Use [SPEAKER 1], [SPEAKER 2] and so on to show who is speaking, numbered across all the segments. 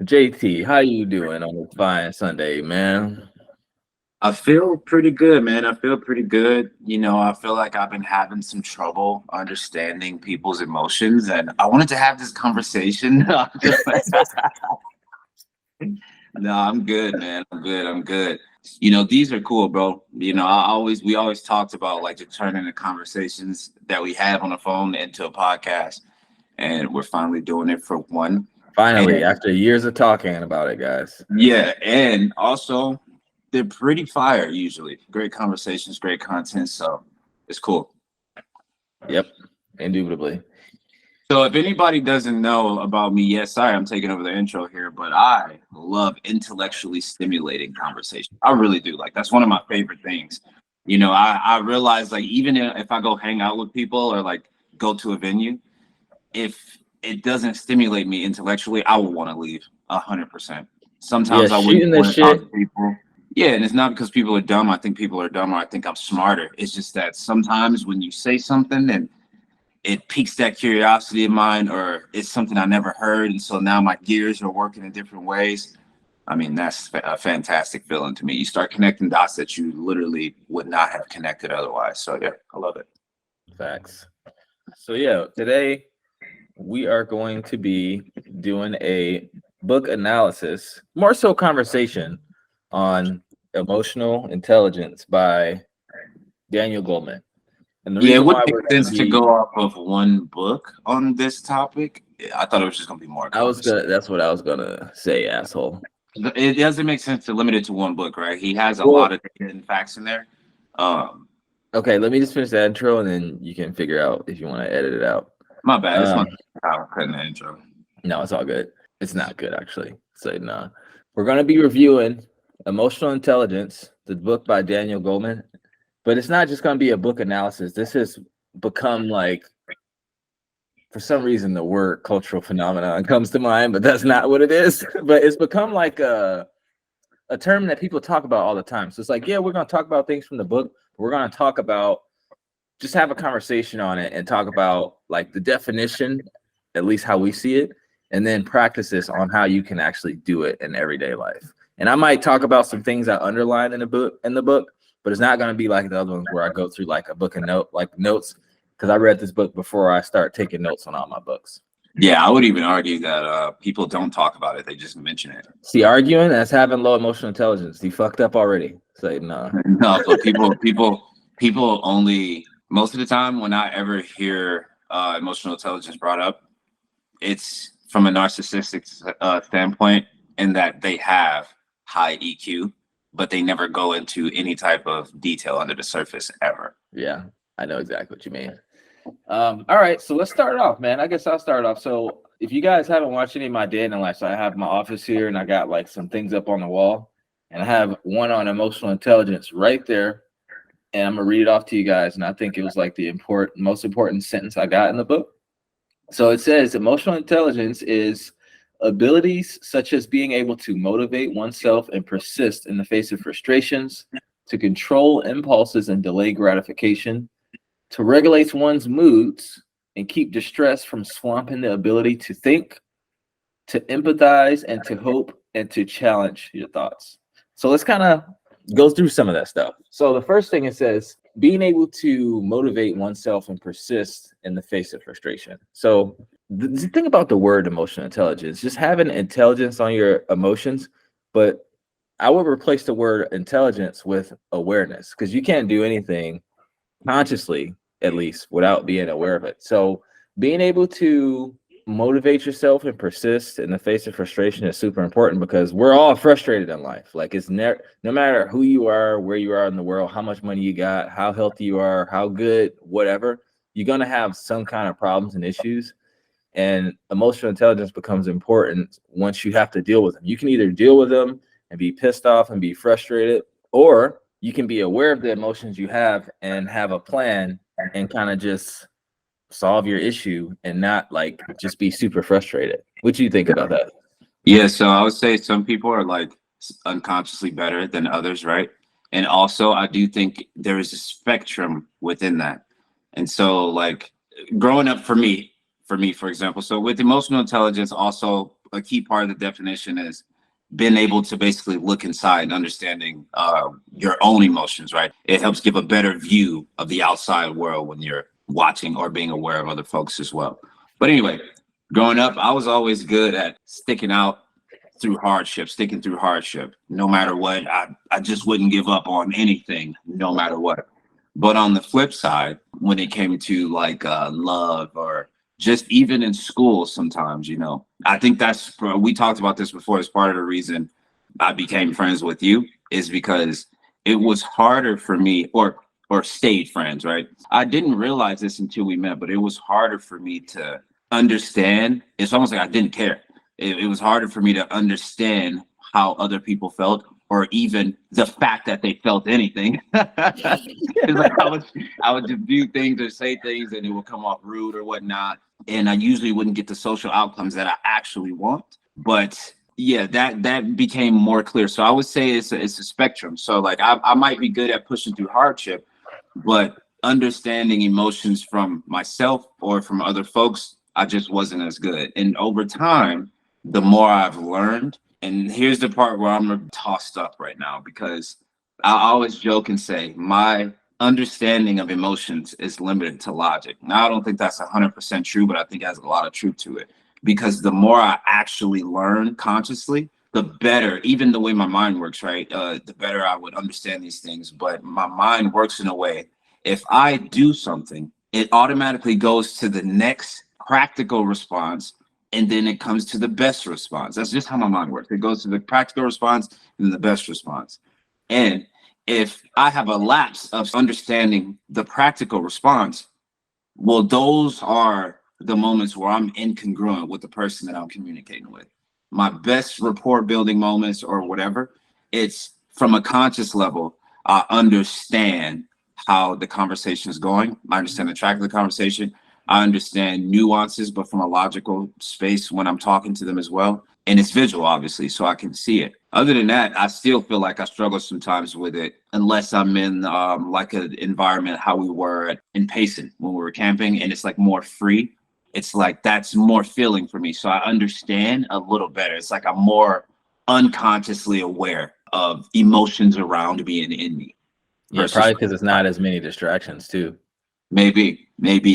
[SPEAKER 1] JT, how you doing on this fine Sunday, man?
[SPEAKER 2] I feel pretty good, man. I feel pretty good. I feel like I've been having some trouble understanding people's emotions, and I wanted to have this conversation. No, I'm good, man. I'm good. I'm good. These are cool, bro. We always talked about like just turning the conversations that we have on the phone into a podcast, and we're finally doing it for one.
[SPEAKER 1] Finally,
[SPEAKER 2] And
[SPEAKER 1] after years of talking about it, guys.
[SPEAKER 2] yeah, and also they're pretty fire usually. Great conversations, great content. So it's cool.
[SPEAKER 1] Yep, indubitably.
[SPEAKER 2] So if anybody doesn't know about me, yes, sorry, I'm taking over the intro here, but I love intellectually stimulating conversation. I really do. Like that's one of my favorite things. I realize like even if I go hang out with people or like go to a venue, if it doesn't stimulate me intellectually, I will want to leave 100%.
[SPEAKER 1] Yeah,
[SPEAKER 2] Sometimes I wouldn't
[SPEAKER 1] shooting the
[SPEAKER 2] want to talk
[SPEAKER 1] shit.
[SPEAKER 2] to people. Yeah, and it's not because people are dumb. I think people are dumb, or I think I'm smarter. It's just that sometimes when you say something and it piques that curiosity of mine, or it's something I never heard, and so now my gears are working in different ways. I mean, that's a fantastic feeling to me. You start connecting dots that you literally would not have connected otherwise. So yeah, I love it.
[SPEAKER 1] Facts. So yeah, today we are going to be doing a book analysis, more so conversation on emotional intelligence by Daniel Goleman. And the
[SPEAKER 2] Yeah, it
[SPEAKER 1] reason
[SPEAKER 2] would
[SPEAKER 1] why
[SPEAKER 2] make
[SPEAKER 1] we're going to
[SPEAKER 2] sense to
[SPEAKER 1] be,
[SPEAKER 2] go off of one book on this topic. I thought it was just going to be more conversation.
[SPEAKER 1] that's what I was gonna say, asshole.
[SPEAKER 2] It doesn't make sense to limit it to one book, right? He has a lot
[SPEAKER 1] Well,
[SPEAKER 2] of data and facts in there. Um,
[SPEAKER 1] okay, let me just finish that intro and then you can figure out if you want to edit it out.
[SPEAKER 2] my bad. It's my
[SPEAKER 1] Um,
[SPEAKER 2] cutting the intro.
[SPEAKER 1] no, it's all good. It's not good actually. So no. We're gonna be reviewing Emotional Intelligence, the book by Daniel Goleman. But it's not just gonna be a book analysis. This has become like for some reason the word cultural phenomenon comes to mind, but that's not what it is. But it's become like a term that people talk about all the time. So it's like, yeah, we're gonna talk about things from the book, but we're gonna talk about just have a conversation on it and talk about like the definition, at least how we see it, and then practice this on how you can actually do it in everyday life. And I might talk about some things I underline in the book, but it's not going to be like the other ones where I go through like a book and notes because I read this book before I start taking notes on all my books.
[SPEAKER 2] Yeah, I would even argue that people don't talk about it; they just mention it.
[SPEAKER 1] See, arguing that's having low emotional intelligence. You fucked up already. Say no.
[SPEAKER 2] No, but people only most of the time when I ever hear emotional intelligence brought up, it's from a narcissistic standpoint in that they have high EQ, but they never go into any type of detail under the surface ever.
[SPEAKER 1] Yeah, I know exactly what you mean. All right, so let's start off, man. I guess I'll start off. So if you guys haven't watched any of my day in life, so I have my office here and I got like some things up on the wall, and I have one on emotional intelligence right there. And I'm gonna read it off to you guys. And I think it was like the most important sentence I got in the book. So it says emotional intelligence is abilities such as being able to motivate oneself and persist in the face of frustrations, to control impulses and delay gratification, to regulate one's moods and keep distress from swamping the ability to think, to empathize and to hope and to challenge your thoughts. So let's kind of go through some of that stuff. So the first thing it says, being able to motivate oneself and persist in the face of frustration. So the thing about the word emotional intelligence, just having intelligence on your emotions, but I would replace the word intelligence with awareness because you can't do anything consciously, at least, without being aware of it. So being able to motivate yourself and persist in the face of frustration is super important because we're all frustrated in life. Like it's never, no matter who you are, where you are in the world, how much money you got, how healthy you are, how good, whatever, you're going to have some kind of problems and issues. And emotional intelligence becomes important once you have to deal with them. You can either deal with them and be pissed off and be frustrated, or you can be aware of the emotions you have and have a plan and kind of just solve your issue and not like just be super frustrated. What do you think about that?
[SPEAKER 2] Yeah, so I would say some people are like unconsciously better than others, right? And also, I do think there is a spectrum within that. And so, like growing up for me, for example, so with emotional intelligence, also a key part of the definition is being able to basically look inside and understanding your own emotions, right? It helps give a better view of the outside world when you're watching or being aware of other folks as well. But anyway, growing up, I was always good at sticking through hardship, no matter what. I just wouldn't give up on anything, no matter what. But on the flip side, when it came to like love or just even in school, sometimes, I think we talked about this before, as part of the reason I became friends with you is because it was harder for me, or stayed friends, right? I didn't realize this until we met, but it was harder for me to understand. It's almost like I didn't care. It was harder for me to understand how other people felt, or even the fact that they felt anything. It's like I would just do things or say things and it would come off rude or whatnot. And I usually wouldn't get the social outcomes that I actually want. But yeah, that became more clear. So I would say it's a spectrum. So like I might be good at pushing through hardship, but understanding emotions from myself or from other folks, I just wasn't as good. And over time, the more I've learned, and here's the part where I'm tossed up right now, because I always joke and say my understanding of emotions is limited to logic. Now, I don't think that's 100% true, but I think it has a lot of truth to it, because the more I actually learn consciously, the better, even the way my mind works, right? The better I would understand these things. But my mind works in a way, if I do something, it automatically goes to the next practical response, and then it comes to the best response. That's just how my mind works. It goes to the practical response and the best response. And if I have a lapse of understanding the practical response, well, those are the moments where I'm incongruent with the person that I'm communicating with. My best rapport building moments or whatever, it's from a conscious level. I understand how the conversation is going. I understand the track of the conversation. I understand nuances, but from a logical space when I'm talking to them as well. And it's visual, obviously, so I can see it. Other than that, I still feel like I struggle sometimes with it, unless I'm in like an environment how we were in Payson when we were camping, and it's like more free. It's like that's more feeling for me. So I understand a little better. It's like I'm more unconsciously aware of emotions around me and in me.
[SPEAKER 1] Yeah, probably because it's not as many distractions too.
[SPEAKER 2] Maybe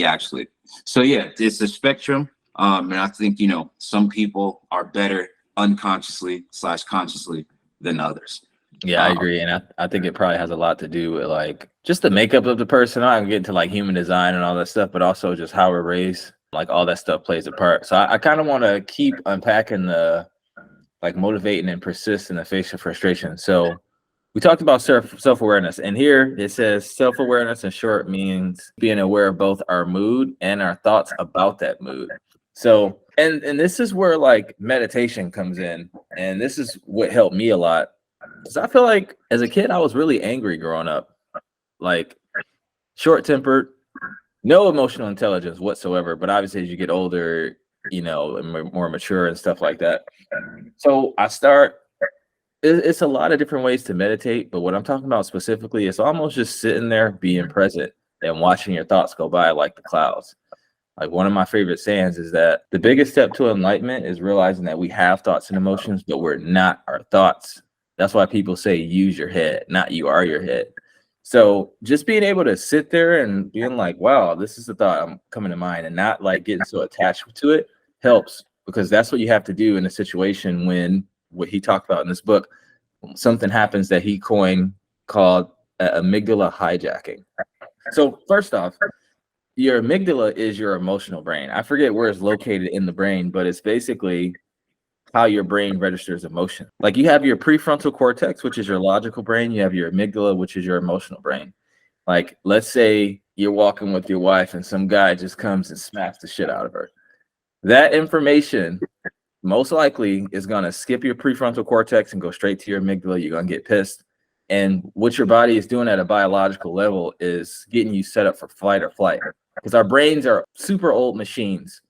[SPEAKER 2] actually. So yeah, it's a spectrum. And I think, some people are better unconsciously / consciously than others.
[SPEAKER 1] Yeah, I agree. And I think it probably has a lot to do with like just the makeup of the person. I can get into like human design and all that stuff, but also just how we're raised. Like all that stuff plays a part. So I kind of want to keep unpacking the like motivating and persist in the face of frustration. So we talked about self-awareness, and here it says self-awareness in short means being aware of both our mood and our thoughts about that mood. So, and this is where like meditation comes in, and this is what helped me a lot. Because I feel like as a kid, I was really angry growing up, like short-tempered, no emotional intelligence whatsoever. But obviously, as you get older, and more mature and stuff like that. So it's a lot of different ways to meditate, but what I'm talking about specifically is almost just sitting there, being present and watching your thoughts go by like the clouds. Like one of my favorite sayings is that the biggest step to enlightenment is realizing that we have thoughts and emotions, but we're not our thoughts. That's why people say use your head, not you are your head. So just being able to sit there and being like, wow, this is the thought I'm coming to mind, and not like getting so attached to it helps, because that's what you have to do in a situation when what he talked about in this book, something happens that he coined called amygdala hijacking. So first off, your amygdala is your emotional brain. I forget where it's located in the brain, but it's basically how your brain registers emotion. Like you have your prefrontal cortex, which is your logical brain. You have your amygdala, which is your emotional brain. Like, let's say you're walking with your wife and some guy just comes and smacks the shit out of her. That information most likely is going to skip your prefrontal cortex and go straight to your amygdala. You're going to get pissed. And what your body is doing at a biological level is getting you set up for fight or flight, because our brains are super old machines.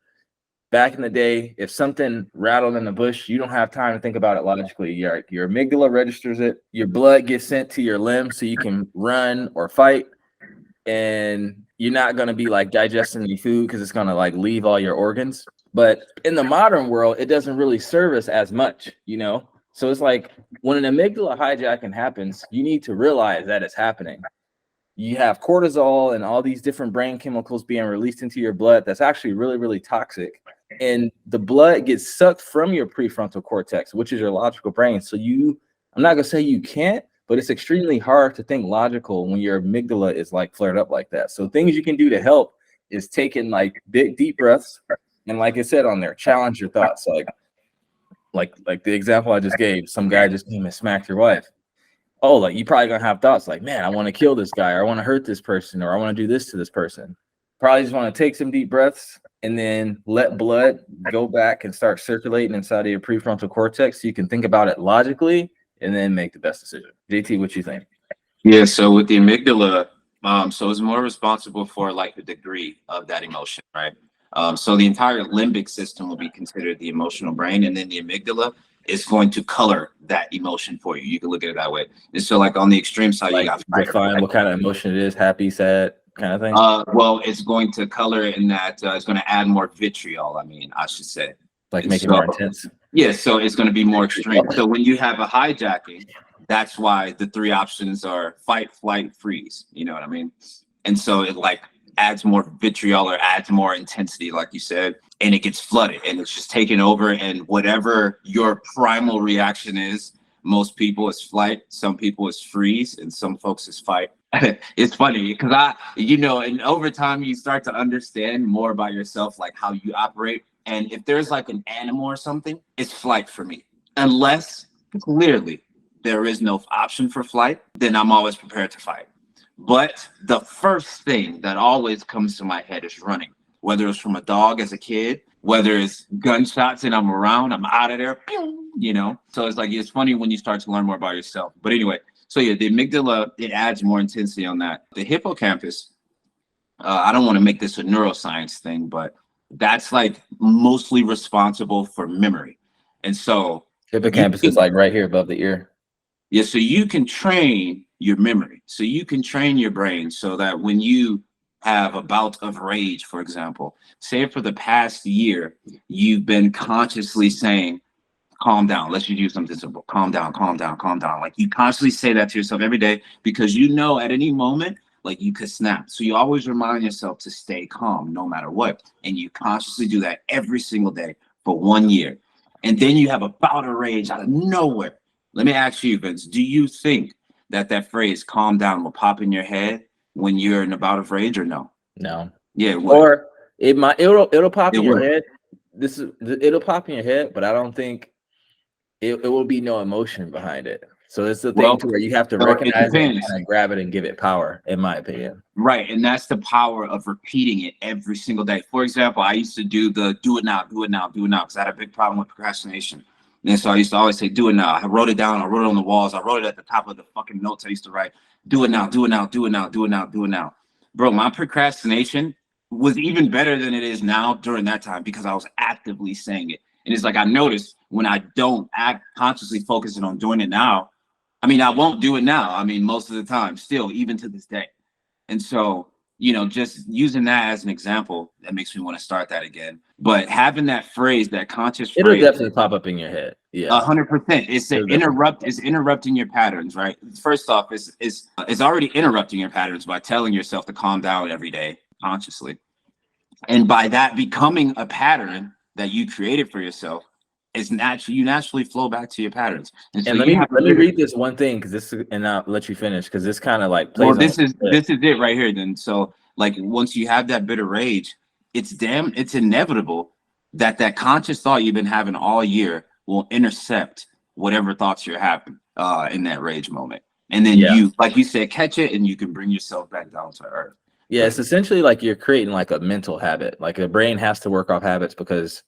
[SPEAKER 1] Back in the day, if something rattled in the bush, you don't have time to think about it logically. Your amygdala registers it. Your blood gets sent to your limbs so you can run or fight. And you're not going to be like digesting your food because it's going to like leave all your organs. But in the modern world, it doesn't really serve us as much, you know? So it's like when an amygdala hijacking happens, you need to realize that it's happening. You have cortisol and all these different brain chemicals being released into your blood that's actually really, really toxic. And the blood gets sucked from your prefrontal cortex, which is your logical brain. So I'm not gonna say you can't, but it's extremely hard to think logical when your amygdala is like flared up like that. So things you can do to help is taking like big, deep breaths. And like I said on there, challenge your thoughts. Like the example I just gave, some guy just came and smacked your wife. Oh, like you probably gonna have thoughts like, man, I want to kill this guy, or I want to hurt this person, or I want to do this to this person. Probably just want to take some deep breaths and then let blood go back and start circulating inside of your prefrontal cortex so you can think about it logically and then make the best decision. JT, what you think?
[SPEAKER 2] Yeah, so with the amygdala, so it's more responsible for like the degree of that emotion, right? So the entire limbic system will be considered the emotional brain, and then the amygdala is going to color that emotion for you. You can look at it that way. And so like on the extreme side,
[SPEAKER 1] Like
[SPEAKER 2] you got
[SPEAKER 1] define what kind of emotion it is, happy, sad, kind of thing.
[SPEAKER 2] Well, it's going to color it in that it's going to add more vitriol. I mean, I should say,
[SPEAKER 1] Like make it more intense.
[SPEAKER 2] Yeah, so it's going to be more extreme. So when you have a hijacking, that's why the three options are fight, flight, freeze. You know what I mean? And so it like adds more vitriol or adds more intensity, like you said, and it gets flooded and it's just taken over. And whatever your primal reaction is, most people is flight, some people is freeze, and some folks is fight. It's funny because and over time you start to understand more about yourself, like how you operate. And if there's like an animal or something, it's flight for me. Unless clearly there is no option for flight, then I'm always prepared to fight. But the first thing that always comes to my head is running, whether it's from a dog as a kid, whether it's gunshots and I'm around, I'm out of there, you know? So it's like, it's funny when you start to learn more about yourself. But anyway, so yeah, the amygdala, it adds more intensity on that. The hippocampus, I don't want to make this a neuroscience thing, but that's like mostly responsible for memory. And so
[SPEAKER 1] hippocampus is like right here above the ear.
[SPEAKER 2] Yeah, so you can train your memory. So you can train your brain so that when you have a bout of rage, for example, say for the past year, you've been consciously saying, calm down. Let's just use something simple. Calm down, calm down, calm down. Like you constantly say that to yourself every day because you know at any moment, like you could snap. So you always remind yourself to stay calm no matter what. And you consciously do that every single day for 1 year. And then you have a bout of rage out of nowhere. Let me ask you, Vince, do you think that phrase calm down will pop in your head when you're in a bout of rage or no?
[SPEAKER 1] No.
[SPEAKER 2] Yeah.
[SPEAKER 1] Or it'll pop in your head. It'll pop in your head, but I don't think it will be no emotion behind it. So it's the thing to where you have to recognize it and grab it and give it power, in my opinion.
[SPEAKER 2] Right. And that's the power of repeating it every single day. For example, I used to do it now, because I had a big problem with procrastination. And so I used to always say, do it now. I wrote it down. I wrote it on the walls. I wrote it at the top of the fucking notes I used to write. Do it now, do it now, do it now, do it now, do it now. Bro, my procrastination was even better than it is now during that time because I was actively saying it. And it's like I noticed when I don't act consciously focusing on doing it now, I mean, I won't do it now. I mean, most of the time, still, even to this day. And so, just using that as an example, that makes me want to start that again. But having that phrase, that conscious phrase,
[SPEAKER 1] it'll definitely pop up in your head. Yeah,
[SPEAKER 2] 100%. It's interrupting your patterns, right? First off, it's already interrupting your patterns by telling yourself to calm down every day consciously, and by that becoming a pattern that you created for yourself, you naturally flow back to your patterns.
[SPEAKER 1] And so let me read this one thing and I'll let you finish because this kind of like plays.
[SPEAKER 2] Well, this is it right here. Then, so like once you have that bit of rage, it's inevitable that conscious thought you've been having all year will intercept whatever thoughts you're having in that rage moment, and then you, like you said, catch it, and you can bring yourself back down to earth.
[SPEAKER 1] Yeah, it's essentially like you're creating like a mental habit. Like the brain has to work off habits because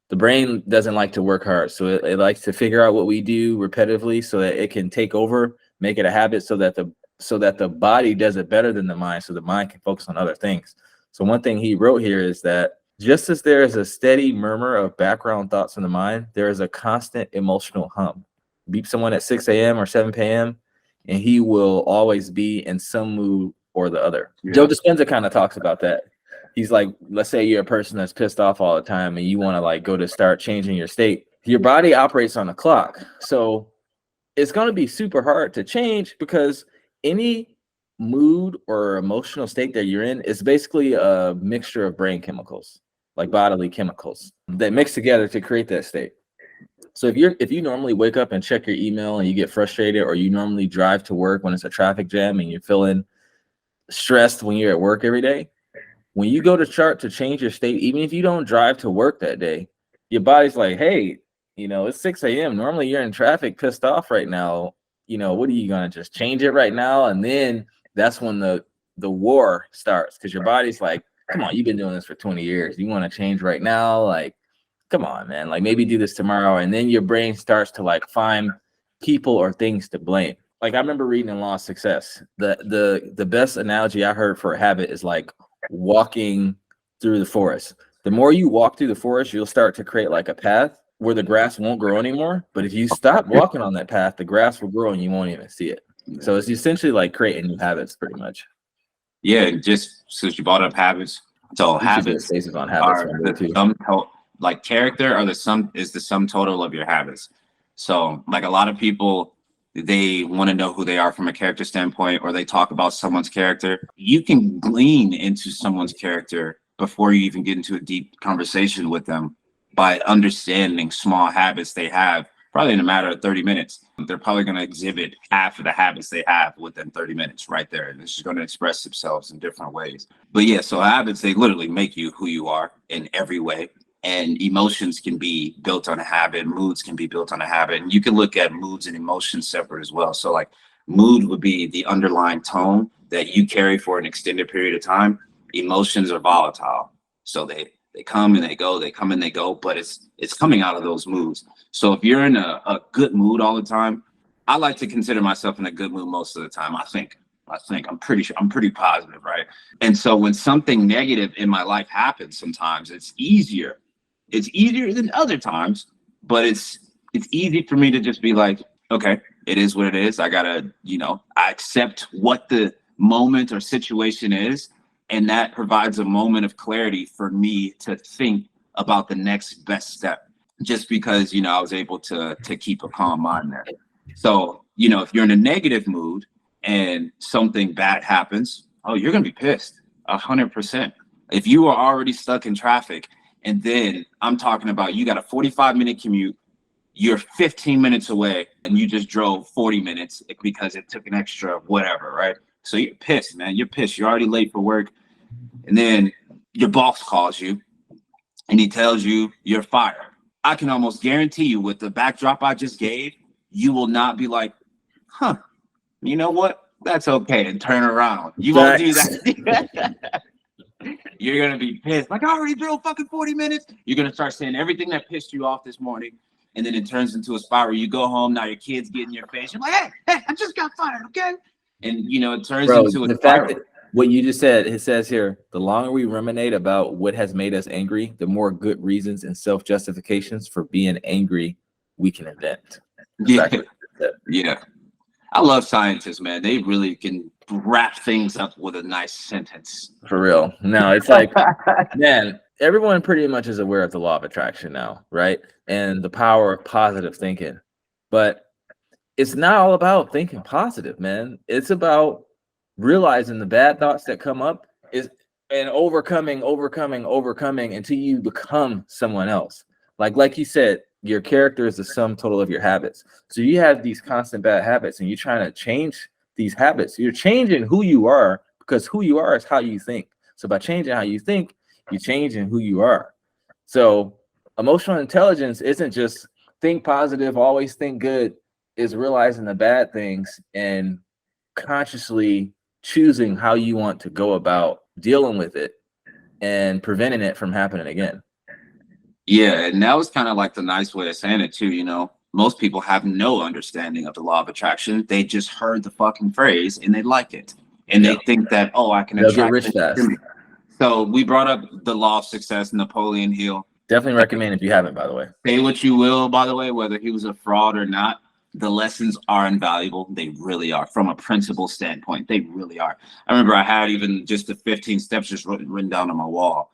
[SPEAKER 1] the brain doesn't like to work hard. So it likes to figure out what we do repetitively so that it can take over, make it a habit so that the body does it better than the mind. So the mind can focus on other things. So one thing he wrote here is that just as there is a steady murmur of background thoughts in the mind, there is a constant emotional hum. Beep someone at 6 a.m. or 7 p.m. and he will always be in some mood or the other. Yeah. Joe Dispenza kind of talks about that. he's like, let's say you're a person that's pissed off all the time and you want to like go to start changing your state. Your body operates on a clock. So it's going to be super hard to change because any mood or emotional state that you're in is basically a mixture of brain chemicals, like bodily chemicals that mix together to create that state. So if you normally wake up and check your email and you get frustrated, or you normally drive to work when it's a traffic jam and you're feeling stressed when you're at work every day, when you go to chart to change your state, even if you don't drive to work that day, your body's like, hey, it's 6 a.m. Normally you're in traffic pissed off right now. What are you going to just change it right now? And then that's when the war starts, because your body's like, come on, you've been doing this for 20 years. You want to change right now? Like, come on, man, like maybe do this tomorrow. And then your brain starts to like find people or things to blame. Like I remember reading in Law of Success, the best analogy I heard for a habit is like walking through the forest. The more you walk through the forest, you'll start to create like a path where the grass won't grow anymore. But if you stop walking on that path, the grass will grow and you won't even see it. So it's essentially like creating new habits, pretty much.
[SPEAKER 2] Yeah, just since you brought up habits, so habits
[SPEAKER 1] on habits
[SPEAKER 2] are the sum like character are the sum total of your habits. So like a lot of people, they want to know who they are from a character standpoint, or they talk about someone's character. You can glean into someone's character before you even get into a deep conversation with them by understanding small habits they have, probably in a matter of 30 minutes. They're probably going to exhibit half of the habits they have within 30 minutes right there. And it's just going to express themselves in different ways. But yeah, so habits, they literally make you who you are in every way. And emotions can be built on a habit. Moods can be built on a habit. And you can look at moods and emotions separate as well. So like mood would be the underlying tone that you carry for an extended period of time. Emotions are volatile. So they come and they go, they come and they go, but it's coming out of those moods. So if you're in a good mood all the time, I like to consider myself in a good mood most of the time. I think I'm pretty sure I'm pretty positive, right? And so when something negative in my life happens, sometimes it's easier than other times, but it's easy for me to just be like, okay, it is what it is. I gotta, I accept what the moment or situation is. And that provides a moment of clarity for me to think about the next best step, just because, I was able to keep a calm mind there. So, if you're in a negative mood and something bad happens, oh, you're going to be pissed 100%. If you are already stuck in traffic, and then I'm talking about you got a 45-minute commute, you're 15 minutes away and you just drove 40 minutes because it took an extra whatever, right? So you're pissed, man. You're pissed. You're already late for work. And then your boss calls you and he tells you you're fired. I can almost guarantee you, with the backdrop I just gave, you will not be like, huh, you know what? That's okay, and turn around. You won't do that. You're going to be pissed. Like, I already drove fucking 40 minutes. You're going to start saying everything that pissed you off this morning. And then it turns into a spiral. You go home, now your kids get in your face. You're like, hey, I just got fired, okay? And, it turns into a spiral.
[SPEAKER 1] What you just said, it says here, the longer we ruminate about what has made us angry, the more good reasons and self-justifications for being angry we can invent.
[SPEAKER 2] Yeah. I love scientists, man. They really can wrap things up with a nice sentence.
[SPEAKER 1] For real. No, it's like, man, everyone pretty much is aware of the law of attraction now, right? And the power of positive thinking. But it's not all about thinking positive, man. It's about realizing the bad thoughts that come up and overcoming until you become someone else. Like you said, your character is the sum total of your habits. So you have these constant bad habits and you're trying to change these habits. You're changing who you are, because who you are is how you think. So by changing how you think, you're changing who you are. So emotional intelligence isn't just think positive, always think good. Is realizing the bad things and consciously choosing how you want to go about dealing with it and preventing it from happening again.
[SPEAKER 2] Yeah, and that was kind of like the nice way of saying it too. Most people have no understanding of the law of attraction. They just heard the fucking phrase and they like it, and they think that, oh, I can attract
[SPEAKER 1] rich fast.
[SPEAKER 2] So we brought up the law of success, Napoleon Hill.
[SPEAKER 1] Definitely recommend if you haven't, by the way.
[SPEAKER 2] Say what you will, by the way, whether he was a fraud or not. the lessons are invaluable. They really are. From a principle standpoint, they really are. I remember I had even just the 15 steps just written down on my wall,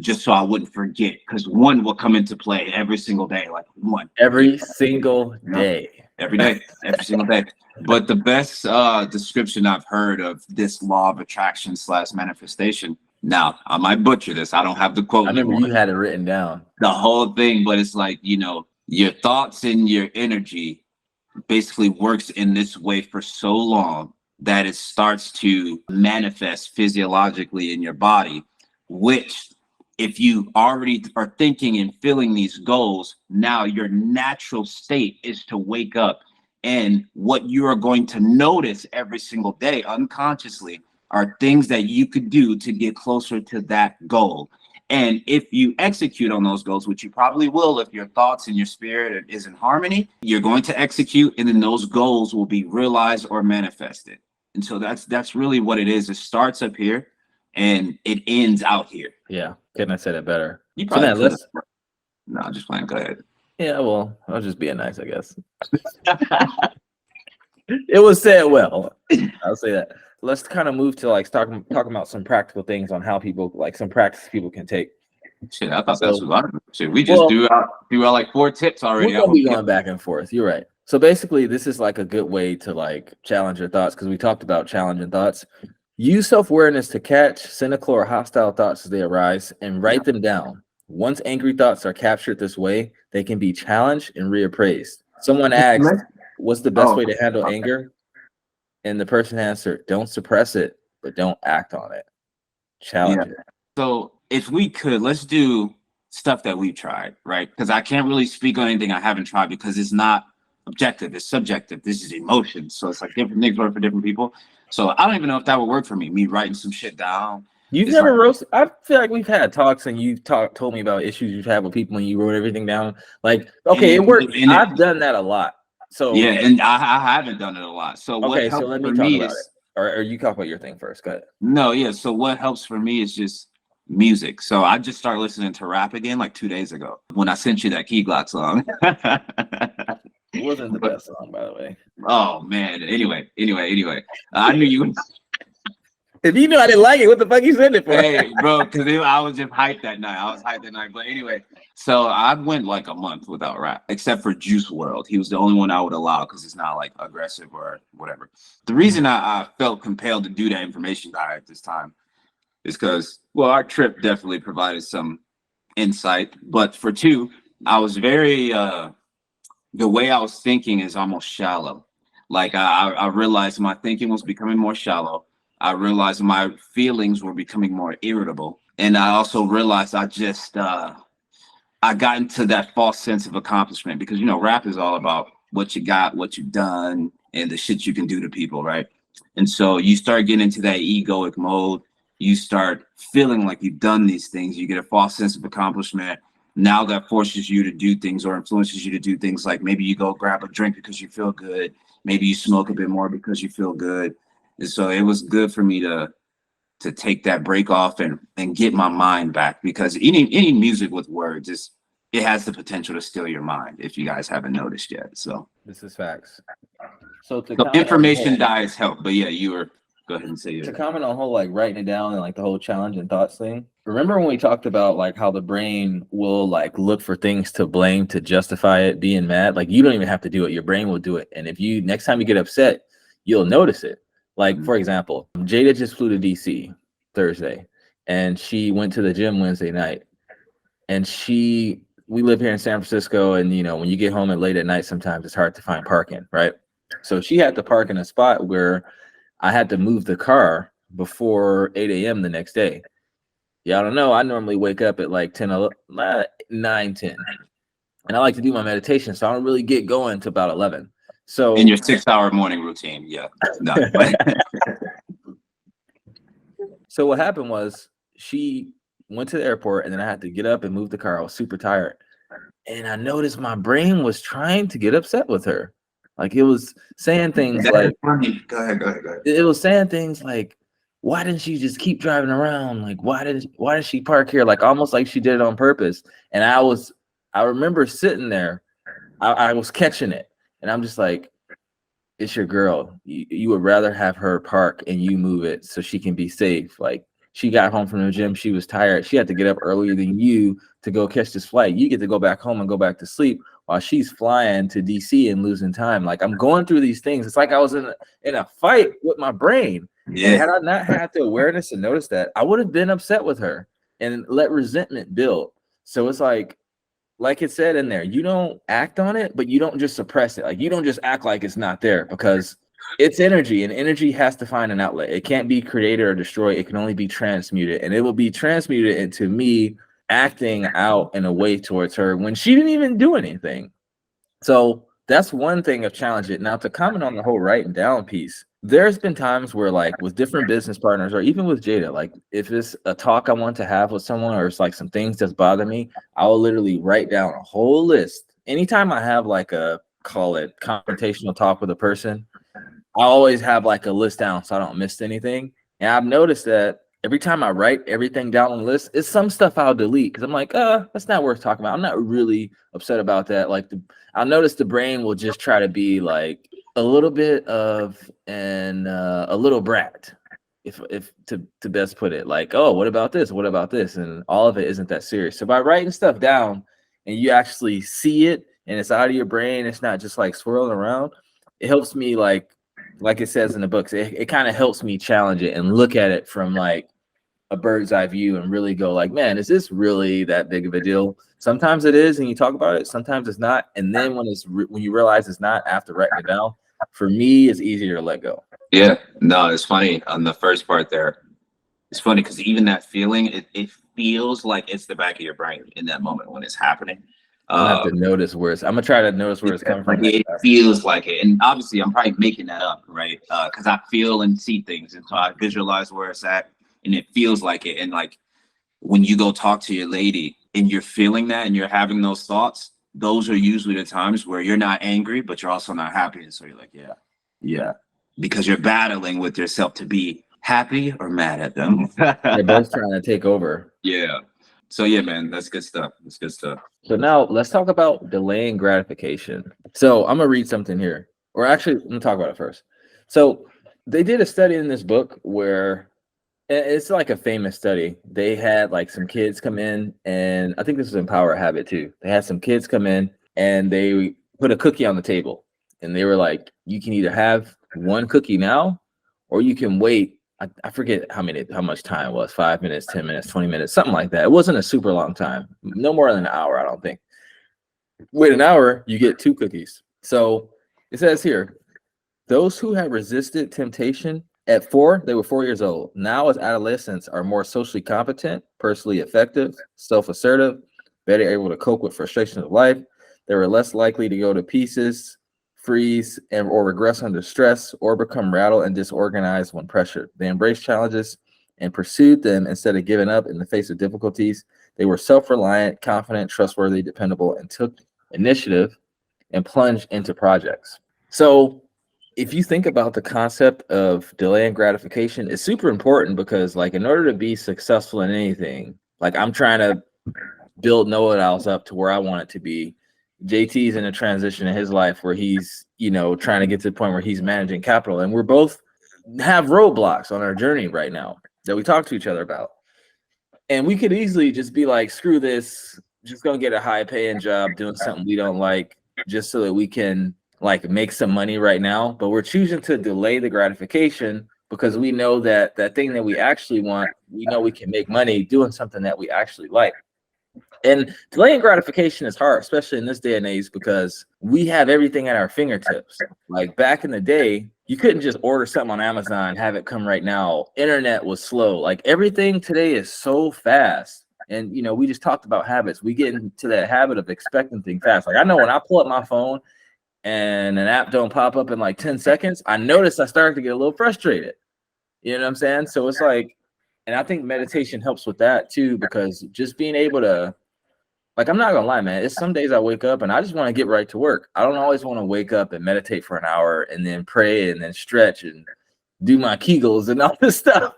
[SPEAKER 2] just so I wouldn't forget, because one will come into play every single day, like one.
[SPEAKER 1] Every single day.
[SPEAKER 2] Every day, every single day. But the best description I've heard of this law of attraction / manifestation, now I might butcher this, I don't have the quote
[SPEAKER 1] I remember
[SPEAKER 2] anymore,
[SPEAKER 1] you had it written down.
[SPEAKER 2] the whole thing, but it's like, you know, your thoughts and your energy basically works in this way for so long that it starts to manifest physiologically in your body, which if you already are thinking and feeling these goals, now your natural state is to wake up, and what you are going to notice every single day unconsciously are things that you could do to get closer to that goal. And if you execute on those goals, which you probably will if your thoughts and your spirit is in harmony, you're going to execute, and then those goals will be realized or manifested. And so that's really what it is. It starts up here and it ends out here.
[SPEAKER 1] Yeah, couldn't have said it better.
[SPEAKER 2] You
[SPEAKER 1] So now
[SPEAKER 2] probably no, just playing. Go ahead.
[SPEAKER 1] yeah, well, I was just being nice, I guess. It was said well. I'll say that. Let's kind of move to like talking about some practical things on how people, like some practice people can take.
[SPEAKER 2] Shit, I thought that's what shit. We just do out like 4 tips already.
[SPEAKER 1] We're gonna be going back and forth. You're right. So basically, this is like a good way to like challenge your thoughts, because we talked about challenging thoughts. Use self-awareness to catch cynical or hostile thoughts as they arise and write them down. Once angry thoughts are captured this way, they can be challenged and reappraised. Someone asked, what's the best way to handle anger? And the person answered, don't suppress it, but don't act on it. Challenge it.
[SPEAKER 2] So if we could, let's do stuff that we've tried, right? Because I can't really speak on anything I haven't tried, because it's not objective, it's subjective. This is emotion. So it's like different things work for different people. So I don't even know if that would work for me, writing some shit down.
[SPEAKER 1] You've never roasted. I feel like we've had talks and you told me about issues you've had with people and you wrote everything down. Like, okay, it worked. I've done that a lot. So
[SPEAKER 2] yeah, and I haven't done it a lot. So
[SPEAKER 1] okay, so let me talk about it. Or you talk about your thing first. Go ahead.
[SPEAKER 2] No, yeah. So what helps for me is just music. So I just started listening to rap again like 2 days ago when I sent you that Key Glock song.
[SPEAKER 1] It wasn't the best song, by the way.
[SPEAKER 2] Oh man. Anyway. I knew you.
[SPEAKER 1] If you knew I didn't like it, what the fuck you sent it for?
[SPEAKER 2] Hey, bro, because I was just hyped that night. But anyway, so I went like a month without rap, except for Juice WRLD. He was the only one I would allow because it's not like aggressive or whatever. The reason I felt compelled to do that information diet at this time is because, well, our trip definitely provided some insight. But for two, I was very, the way I was thinking is almost shallow. Like I realized my thinking was becoming more shallow. I realized my feelings were becoming more irritable. And I also realized I got into that false sense of accomplishment, because, you know, rap is all about what you got, what you've done, and the shit you can do to people, right? And so you start getting into that egoic mode. You start feeling like you've done these things. You get a false sense of accomplishment. Now that forces you to do things or influences you to do things, like maybe you go grab a drink because you feel good. Maybe you smoke a bit more because you feel good. And so it was good for me to take that break off and get my mind back, because any music with words it has the potential to steal your mind, if you guys haven't noticed yet. So
[SPEAKER 1] this is facts. So
[SPEAKER 2] information diets help, but yeah, go ahead and say it.
[SPEAKER 1] To comment on whole like writing it down and like the whole challenge and thoughts thing. Remember when we talked about like how the brain will like look for things to blame to justify it being mad? Like you don't even have to do it. Your brain will do it. And if you next time you get upset, you'll notice it. Like, for example, Jada just flew to DC Thursday and she went to the gym Wednesday night. And we live here in San Francisco, and you know, when you get home at late at night, sometimes it's hard to find parking, right? So she had to park in a spot where I had to move the car before 8 a.m. the next day. Y'all don't know, I normally wake up at like 9, 10. And I like to do my meditation, so I don't really get going to about 11. So
[SPEAKER 2] in your 6-hour morning routine, yeah. No.
[SPEAKER 1] So what happened was she went to the airport, and then I had to get up and move the car. I was super tired. And I noticed my brain was trying to get upset with her. Like it was saying things like,
[SPEAKER 2] Go ahead.
[SPEAKER 1] It was saying things like, why didn't she just keep driving around? Like, why did she park here? Like almost like she did it on purpose. And I remember sitting there, I was catching it. And I'm just like, it's your girl. You would rather have her park and you move it so she can be safe. Like, she got home from the gym, she was tired. She had to get up earlier than you to go catch this flight. You get to go back home and go back to sleep while she's flying to DC and losing time. Like, I'm going through these things. It's like I was in a fight with my brain.
[SPEAKER 2] Yeah.
[SPEAKER 1] And had I not had the awareness and noticed that, I would have been upset with her and let resentment build. So it's like it said in there, you don't act on it, but you don't just suppress it. Like, you don't just act like it's not there, because it's energy, and energy has to find an outlet. It can't be created or destroyed. It can only be transmuted, and it will be transmuted into me acting out in a way towards her when she didn't even do anything. So that's one thing of challenge it. Now, to comment on the whole writing down piece, there's been times where, like, with different business partners or even with Jada, like, if it's a talk I want to have with someone or it's like some things that's bother me, I'll literally write down a whole list. Anytime I have like a, call it, confrontational talk with a person, I always have like a list down so I don't miss anything. And I've noticed that every time I write everything down on the list, it's some stuff I'll delete because I'm like, that's not worth talking about. I'm not really upset about that. Like, I'll notice the brain will just try to be like a little bit of a little brat, if to best put it. Like, oh, what about this? What about this? And all of it isn't that serious. So by writing stuff down and you actually see it and it's out of your brain, it's not just like swirling around. It helps me, like it says in the books, it kind of helps me challenge it and look at it from like a bird's eye view and really go like, man, is this really that big of a deal? Sometimes it is, and you talk about it. Sometimes it's not. And then when when you realize it's not after writing it down, for me, it's easier to let go.
[SPEAKER 2] Yeah, no, it's funny on the first part there. It's funny because even that feeling, it feels like it's the back of your brain in that moment when it's happening.
[SPEAKER 1] I'm gonna have to notice where I'm gonna try to notice where it's coming from.
[SPEAKER 2] It feels like it, and obviously I'm probably making that up, right? Because I feel and see things, and so I visualize where it's at, and it feels like it. And like when you go talk to your lady and you're feeling that and you're having those thoughts, those are usually the times where you're not angry, but you're also not happy, and so you're like, yeah, because you're battling with yourself to be happy or mad at them.
[SPEAKER 1] They're both trying to take over.
[SPEAKER 2] Yeah. So yeah, man, that's good stuff. That's good stuff.
[SPEAKER 1] So now let's talk about delaying gratification. So I'm gonna read something here, or actually, let me talk about it first. So they did a study in this book where it's like a famous study. They had like some kids come in, and I think this was in Power Habit too. They had some kids come in and they put a cookie on the table, and they were like, you can either have one cookie now, or you can wait. I forget how much time it was, 5 minutes, 10 minutes, 20 minutes, something like that. It wasn't a super long time, no more than an hour, I don't think. Wait an hour, you get 2 cookies. So it says here, those who have resisted temptation at 4, they were 4 years old. Now as adolescents are more socially competent, personally effective, self-assertive, better able to cope with frustrations of life. They were less likely to go to pieces, freeze, or regress under stress, or become rattled and disorganized when pressured. They embraced challenges and pursued them instead of giving up in the face of difficulties. They were self-reliant, confident, trustworthy, dependable, and took initiative and plunged into projects. So if you think about the concept of delaying gratification, it's super important because, like, in order to be successful in anything, like, I'm trying to build knowitowlz up to where I want it to be. JT's in a transition in his life where he's, trying to get to the point where he's managing capital, and we're both have roadblocks on our journey right now that we talk to each other about. And we could easily just be like, screw this, just gonna get a high paying job doing something we don't like just so that we can like make some money right now. But we're choosing to delay the gratification because we know that that thing that we actually want, we know we can make money doing something that we actually like. And delaying gratification is hard, especially in this day and age, because we have everything at our fingertips. Like back in the day, you couldn't just order something on Amazon, have it come right now. Internet was slow. Like everything today is so fast. And, we just talked about habits. We get into that habit of expecting things fast. Like I know when I pull up my phone and an app don't pop up in like 10 seconds, I notice I start to get a little frustrated. You know what I'm saying? So it's like, and I think meditation helps with that too, because just being able to, like, I'm not gonna lie, man. It's some days I wake up and I just want to get right to work. I don't always want to wake up and meditate for an hour and then pray and then stretch and do my Kegels and all this stuff,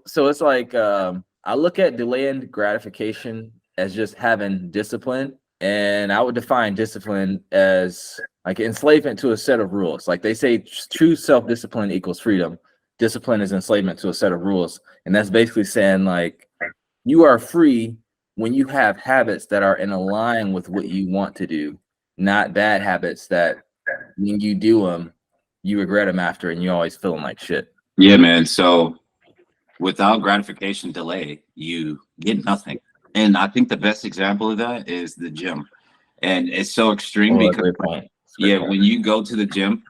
[SPEAKER 1] So it's like I look at delaying gratification as just having discipline, and I would define discipline as like enslavement to a set of rules. Like they say, true self-discipline equals freedom. Discipline is enslavement to a set of rules. And that's basically saying like you are free when you have habits that are in line with what you want to do, not bad habits that when you do them, you regret them after and you always feeling like shit.
[SPEAKER 2] Yeah, man. So without gratification delay, you get nothing. And I think the best example of that is the gym. And it's so extreme because
[SPEAKER 1] great point.
[SPEAKER 2] yeah, when you go to the gym,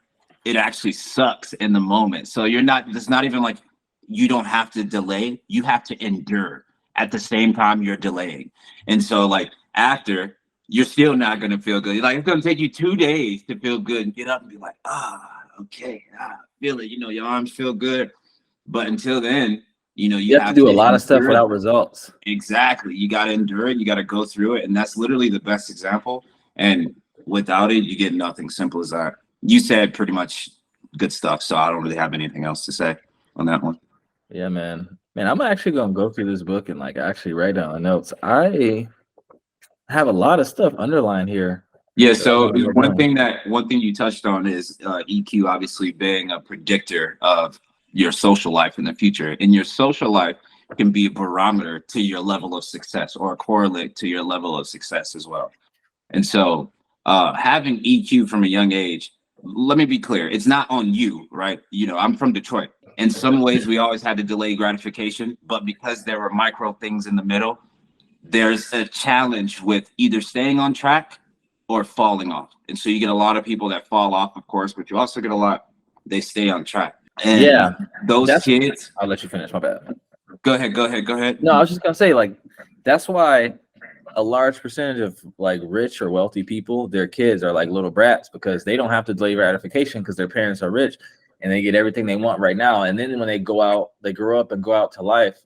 [SPEAKER 2] it actually sucks in the moment. So it's not even like you don't have to delay, you have to endure at the same time you're delaying. And so like after, you're still not gonna feel good. Like it's gonna take you 2 days to feel good and get up and be like, okay, feel it, your arms feel good. But until then, you
[SPEAKER 1] have to do a lot of stuff without results.
[SPEAKER 2] Exactly. You got to endure it. You got to go through it. And that's literally the best example. And without it, you get nothing. Simple as that. You said pretty much good stuff. So I don't really have anything else to say on that one.
[SPEAKER 1] Yeah, man. I'm actually going to go through this book and like actually write down the notes. I have a lot of stuff underlined here.
[SPEAKER 2] Yeah. So one thing you touched on is EQ obviously being a predictor of your social life in the future, and your social life can be a barometer to your level of success or a correlate to your level of success as well. And so having EQ from a young age, let me be clear, it's not on you, right? I'm from Detroit. In some ways, we always had to delay gratification, but because there were micro things in the middle, there's a challenge with either staying on track or falling off. And so you get a lot of people that fall off, of course, but you also get a lot, they stay on track. And those kids,
[SPEAKER 1] I'll let you finish. My bad.
[SPEAKER 2] Go ahead.
[SPEAKER 1] No, I was just gonna say, like, that's why a large percentage of like rich or wealthy people, their kids are like little brats because they don't have to delay gratification because their parents are rich and they get everything they want right now. And then when they grow up and go out to life,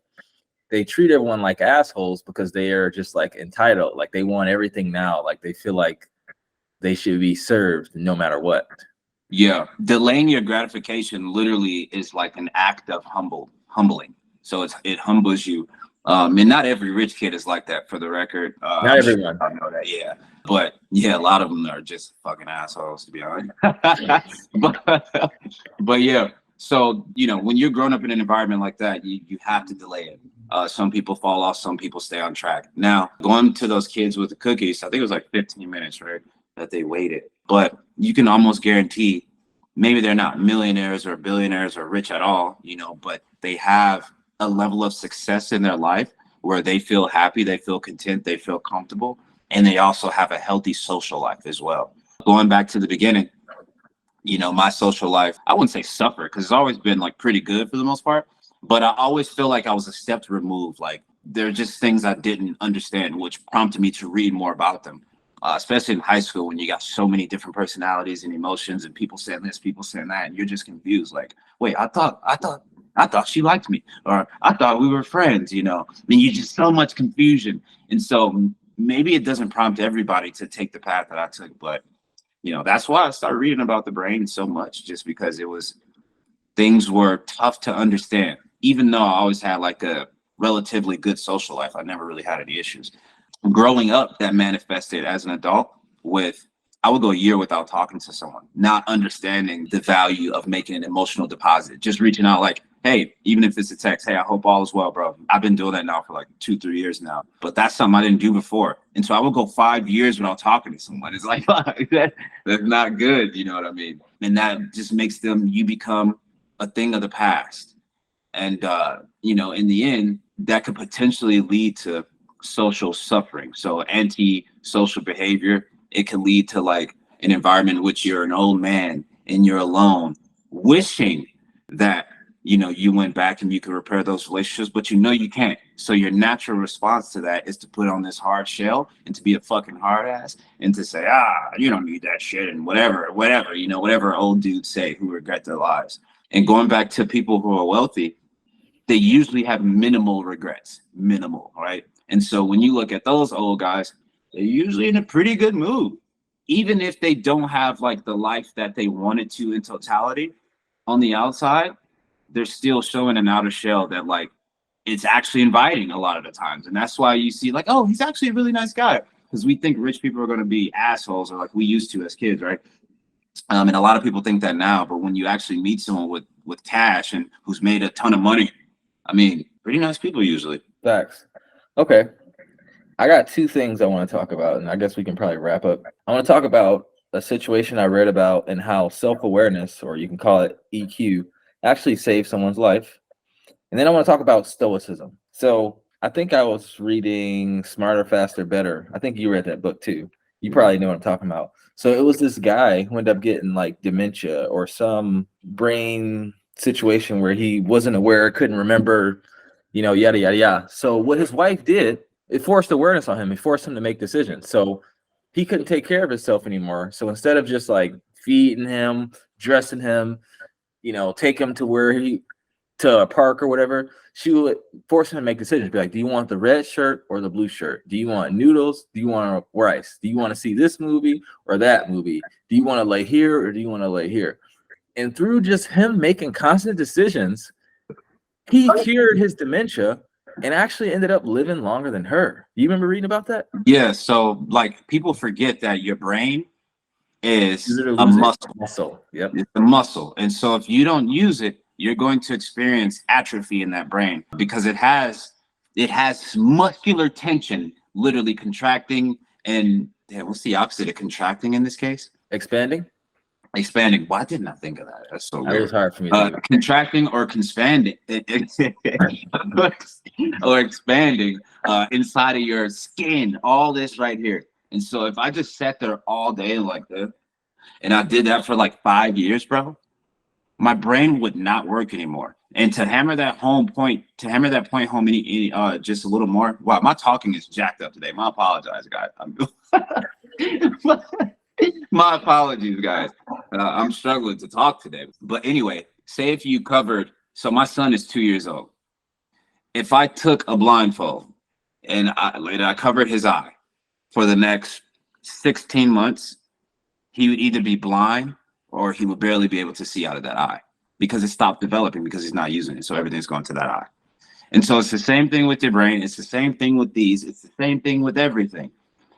[SPEAKER 1] they treat everyone like assholes because they are just like entitled. Like they want everything now. Like they feel like they should be served no matter what.
[SPEAKER 2] Yeah, delaying your gratification literally is like an act of humbling. So it humbles you. And not every rich kid is like that, for the record.
[SPEAKER 1] Not everyone.
[SPEAKER 2] I know that, yeah. But yeah, a lot of them are just fucking assholes, to be honest. but yeah, so when you're growing up in an environment like that, you have to delay it. Some people fall off, some people stay on track. Now, going to those kids with the cookies, I think it was like 15 minutes, right, that they waited. But you can almost guarantee maybe they're not millionaires or billionaires or rich at all, but they have a level of success in their life where they feel happy, they feel content, they feel comfortable, and they also have a healthy social life as well. Going back to the beginning, my social life, I wouldn't say suffer because it's always been like pretty good for the most part, but I always feel like I was a step removed. Like there are just things I didn't understand, which prompted me to read more about them. Especially in high school when you got so many different personalities and emotions and people saying this, people saying that, and you're just confused. Like, wait, I thought she liked me, or I thought we were friends, I mean, you just so much confusion. And so maybe it doesn't prompt everybody to take the path that I took, but that's why I started reading about the brain so much, just because things were tough to understand. Even though I always had like a relatively good social life, I never really had any issues. Growing up, that manifested as an adult I would go a year without talking to someone, not understanding the value of making an emotional deposit, just reaching out like, hey, even if it's a text, hey, I hope all is well, bro. I've been doing that now for like 2-3 years now, but that's something I didn't do before. And so I would go 5 years without talking to someone. It's like, that's not good. You know what I mean? And that just makes you become a thing of the past. And, in the end, that could potentially lead to social suffering. So anti-social behavior, it can lead to like an environment in which you're an old man and you're alone, wishing that you went back and you could repair those relationships, but you can't. So your natural response to that is to put on this hard shell and to be a fucking hard ass and to say, you don't need that shit and whatever, whatever old dudes say who regret their lives. And going back to people who are wealthy, they usually have minimal regrets, right? And so when you look at those old guys, they're usually in a pretty good mood. Even if they don't have like the life that they wanted to in totality, on the outside, they're still showing an outer shell that like it's actually inviting a lot of the times. And that's why you see like, oh, he's actually a really nice guy. Because we think rich people are going to be assholes, or like we used to as kids, right? And a lot of people think that now, but when you actually meet someone with cash and who's made a ton of money, I mean, pretty nice people usually.
[SPEAKER 1] Facts. Okay. I got two things I want to talk about, and I guess we can probably wrap up. I want to talk about a situation I read about and how self-awareness, or you can call it EQ, actually saves someone's life. And then I want to talk about stoicism. So I think I was reading Smarter, Faster, Better. I think you read that book too. You probably know what I'm talking about. So it was this guy who ended up getting like dementia or some brain situation where he wasn't aware, couldn't remember, yada, yada, yada. So what his wife did, it forced awareness on him. It forced him to make decisions. So he couldn't take care of himself anymore. So instead of just like feeding him, dressing him, take him to a park or whatever, she would force him to make decisions. Be like, do you want the red shirt or the blue shirt? Do you want noodles? Do you want rice? Do you want to see this movie or that movie? Do you want to lay here or do you want to lay here? And through just him making constant decisions, he cured his dementia and actually ended up living longer than her. Do you remember reading about that?
[SPEAKER 2] Yeah. So like people forget that your brain is a
[SPEAKER 1] muscle. Yep.
[SPEAKER 2] It's a muscle. And so if you don't use it, you're going to experience atrophy in that brain because it has muscular tension, literally contracting. And what's the opposite of contracting in this case?
[SPEAKER 1] Expanding.
[SPEAKER 2] Why didn't I think of that? That's so weird.
[SPEAKER 1] It was hard for me to
[SPEAKER 2] contracting or expanding or expanding inside of your skin, all this right here. And so if I just sat there all day like this, and I did that for like 5 years, bro, my brain would not work anymore. And to hammer that point home just a little more. Wow, my talking is jacked up today. My apologies, guys. My apologies, guys. I'm struggling to talk today. But anyway, say if you covered, so my son is 2 years old. If I took a blindfold and I covered his eye for the next 16 months, he would either be blind or he would barely be able to see out of that eye because it stopped developing because he's not using it. So everything's going to that eye. And so it's the same thing with your brain. It's the same thing with these. It's the same thing with everything.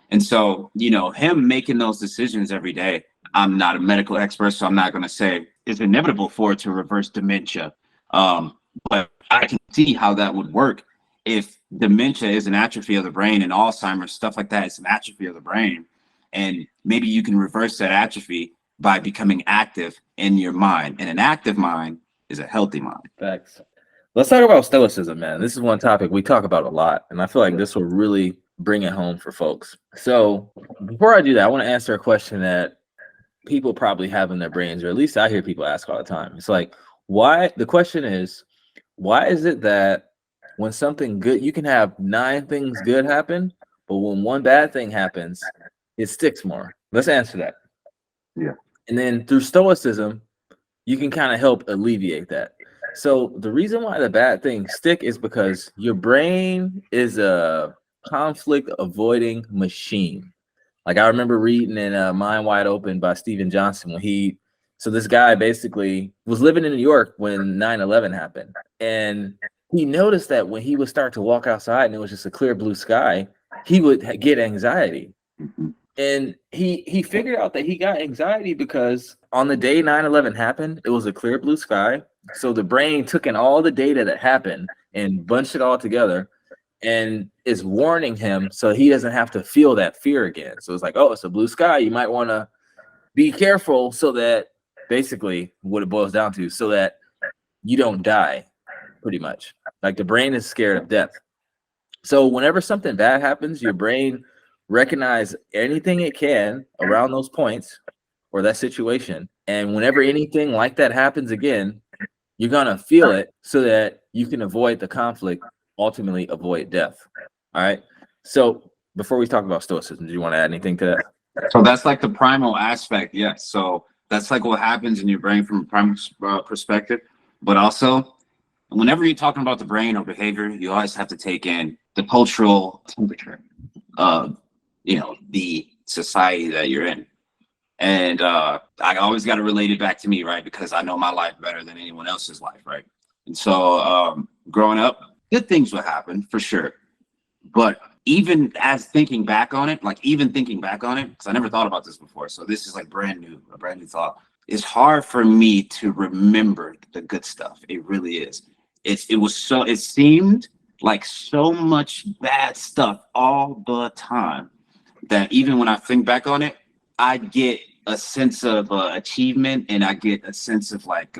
[SPEAKER 2] And so, him making those decisions every day, I'm not a medical expert, so I'm not going to say it's inevitable for it to reverse dementia. But I can see how that would work if dementia is an atrophy of the brain and Alzheimer's, stuff like that, it's an atrophy of the brain. And maybe you can reverse that atrophy by becoming active in your mind. And an active mind is a healthy mind.
[SPEAKER 1] Thanks. Let's talk about stoicism, man. This is one topic we talk about a lot. And I feel like this will really bring it home for folks. So before I do that, I want to answer a question that people probably have in their brains, or at least I hear people ask all the time. It's like, the question is, why is it that when something good, you can have 9 things good happen, but when one bad thing happens, it sticks more? Let's answer that.
[SPEAKER 2] Yeah.
[SPEAKER 1] And then through stoicism, you can kind of help alleviate that. So the reason why the bad things stick is because your brain is a conflict avoiding machine. Like I remember reading in Mind Wide Open by Steven Johnson so this guy basically was living in New York when 9/11 happened. And he noticed that when he would start to walk outside and it was just a clear blue sky, he would get anxiety. And he figured out that he got anxiety because on the day 9/11 happened, it was a clear blue sky. So the brain took in all the data that happened and bunched it all together and is warning him so he doesn't have to feel that fear again. So it's like, oh, it's a blue sky. You might want to be careful, so that basically what it boils down to, so that you don't die, pretty much. Like the brain is scared of death. So whenever something bad happens, your brain recognize anything it can around those points or that situation. And whenever anything like that happens again, you're going to feel it so that you can avoid the conflict, ultimately avoid death. All right. So before we talk about stoicism, do you want to add anything to that?
[SPEAKER 2] So that's like the primal aspect. Yes. So that's like what happens in your brain from a primal perspective. But also, whenever you're talking about the brain or behavior, you always have to take in the cultural temperature of, the society that you're in. And I always got to relate it back to me, right? Because I know my life better than anyone else's life, right? And so growing up, good things would happen for sure. But even as thinking back on it, like even thinking back on it, because I never thought about this before. So this is like a brand new thought. It's hard for me to remember the good stuff. It really is. It seemed like so much bad stuff all the time that even when I think back on it, I get a sense of achievement, and I get a sense of like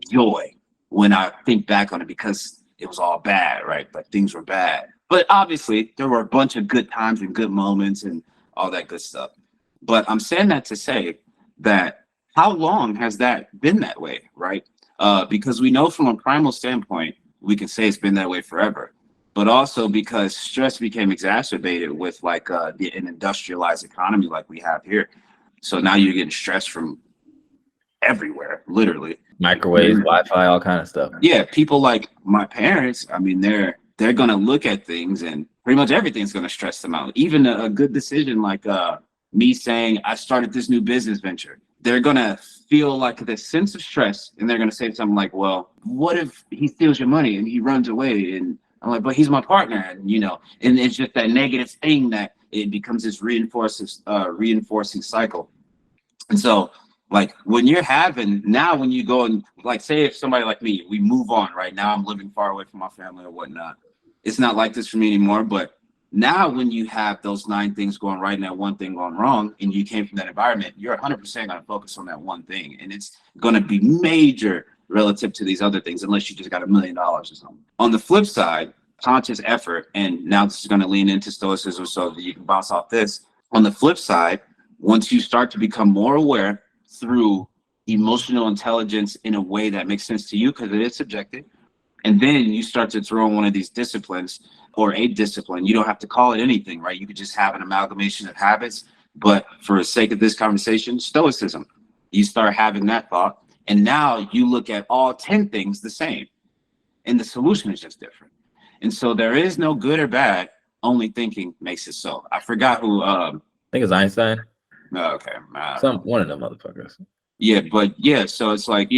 [SPEAKER 2] joy when I think back on it, because it was all bad, right? Like things were bad. But obviously, there were a bunch of good times and good moments and all that good stuff. But I'm saying that to say that how long has that been that way, right? Because we know from a primal standpoint, we can say it's been that way forever. But also because stress became exacerbated with like an industrialized economy like we have here. So now you're getting stress from everywhere, literally.
[SPEAKER 1] Microwaves, Wi-Fi, all kind of stuff.
[SPEAKER 2] Yeah, people like my parents, I mean, they're gonna look at things and pretty much everything's gonna stress them out. Even a good decision like me saying I started this new business venture, they're gonna feel like this sense of stress, and they're gonna say something like, "Well, what if he steals your money and he runs away?" And I'm like, "But he's my partner," and and it's just that negative thing that it becomes this reinforcing cycle. And so, like when you're having now, when you go and like say if somebody like me, we move on right now, I'm living far away from my family or whatnot. It's not like this for me anymore. But now when you have those 9 things going right and that one thing going wrong, and you came from that environment, you're 100% going to focus on that one thing, and it's going to be major relative to these other things, unless you just got $1 million or something. On the flip side, conscious effort, and now this is going to lean into stoicism so that you can bounce off this. On the flip side, once you start to become more aware through emotional intelligence in a way that makes sense to you, because it is subjective, and then you start to throw in one of these disciplines or a discipline. You don't have to call it anything, right? You could just have an amalgamation of habits. But for the sake of this conversation, stoicism, you start having that thought, and now you look at all 10 things the same, and the solution is just different. And so there is no good or bad, only thinking makes it so. I forgot who
[SPEAKER 1] I think it's Einstein.
[SPEAKER 2] Okay.
[SPEAKER 1] One of them motherfuckers.
[SPEAKER 2] Yeah, but yeah, so it's like,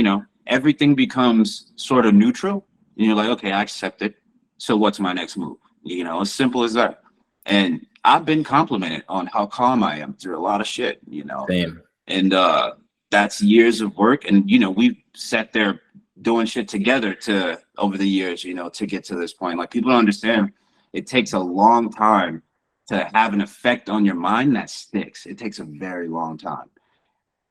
[SPEAKER 2] everything becomes sort of neutral, and you're like, okay, I accept it. So what's my next move? As simple as that. And I've been complimented on how calm I am through a lot of shit,
[SPEAKER 1] Same.
[SPEAKER 2] And that's years of work. And, we've sat there doing shit together over the years, to get to this point. Like, people don't understand, it takes a long time to have an effect on your mind that sticks. It takes a very long time.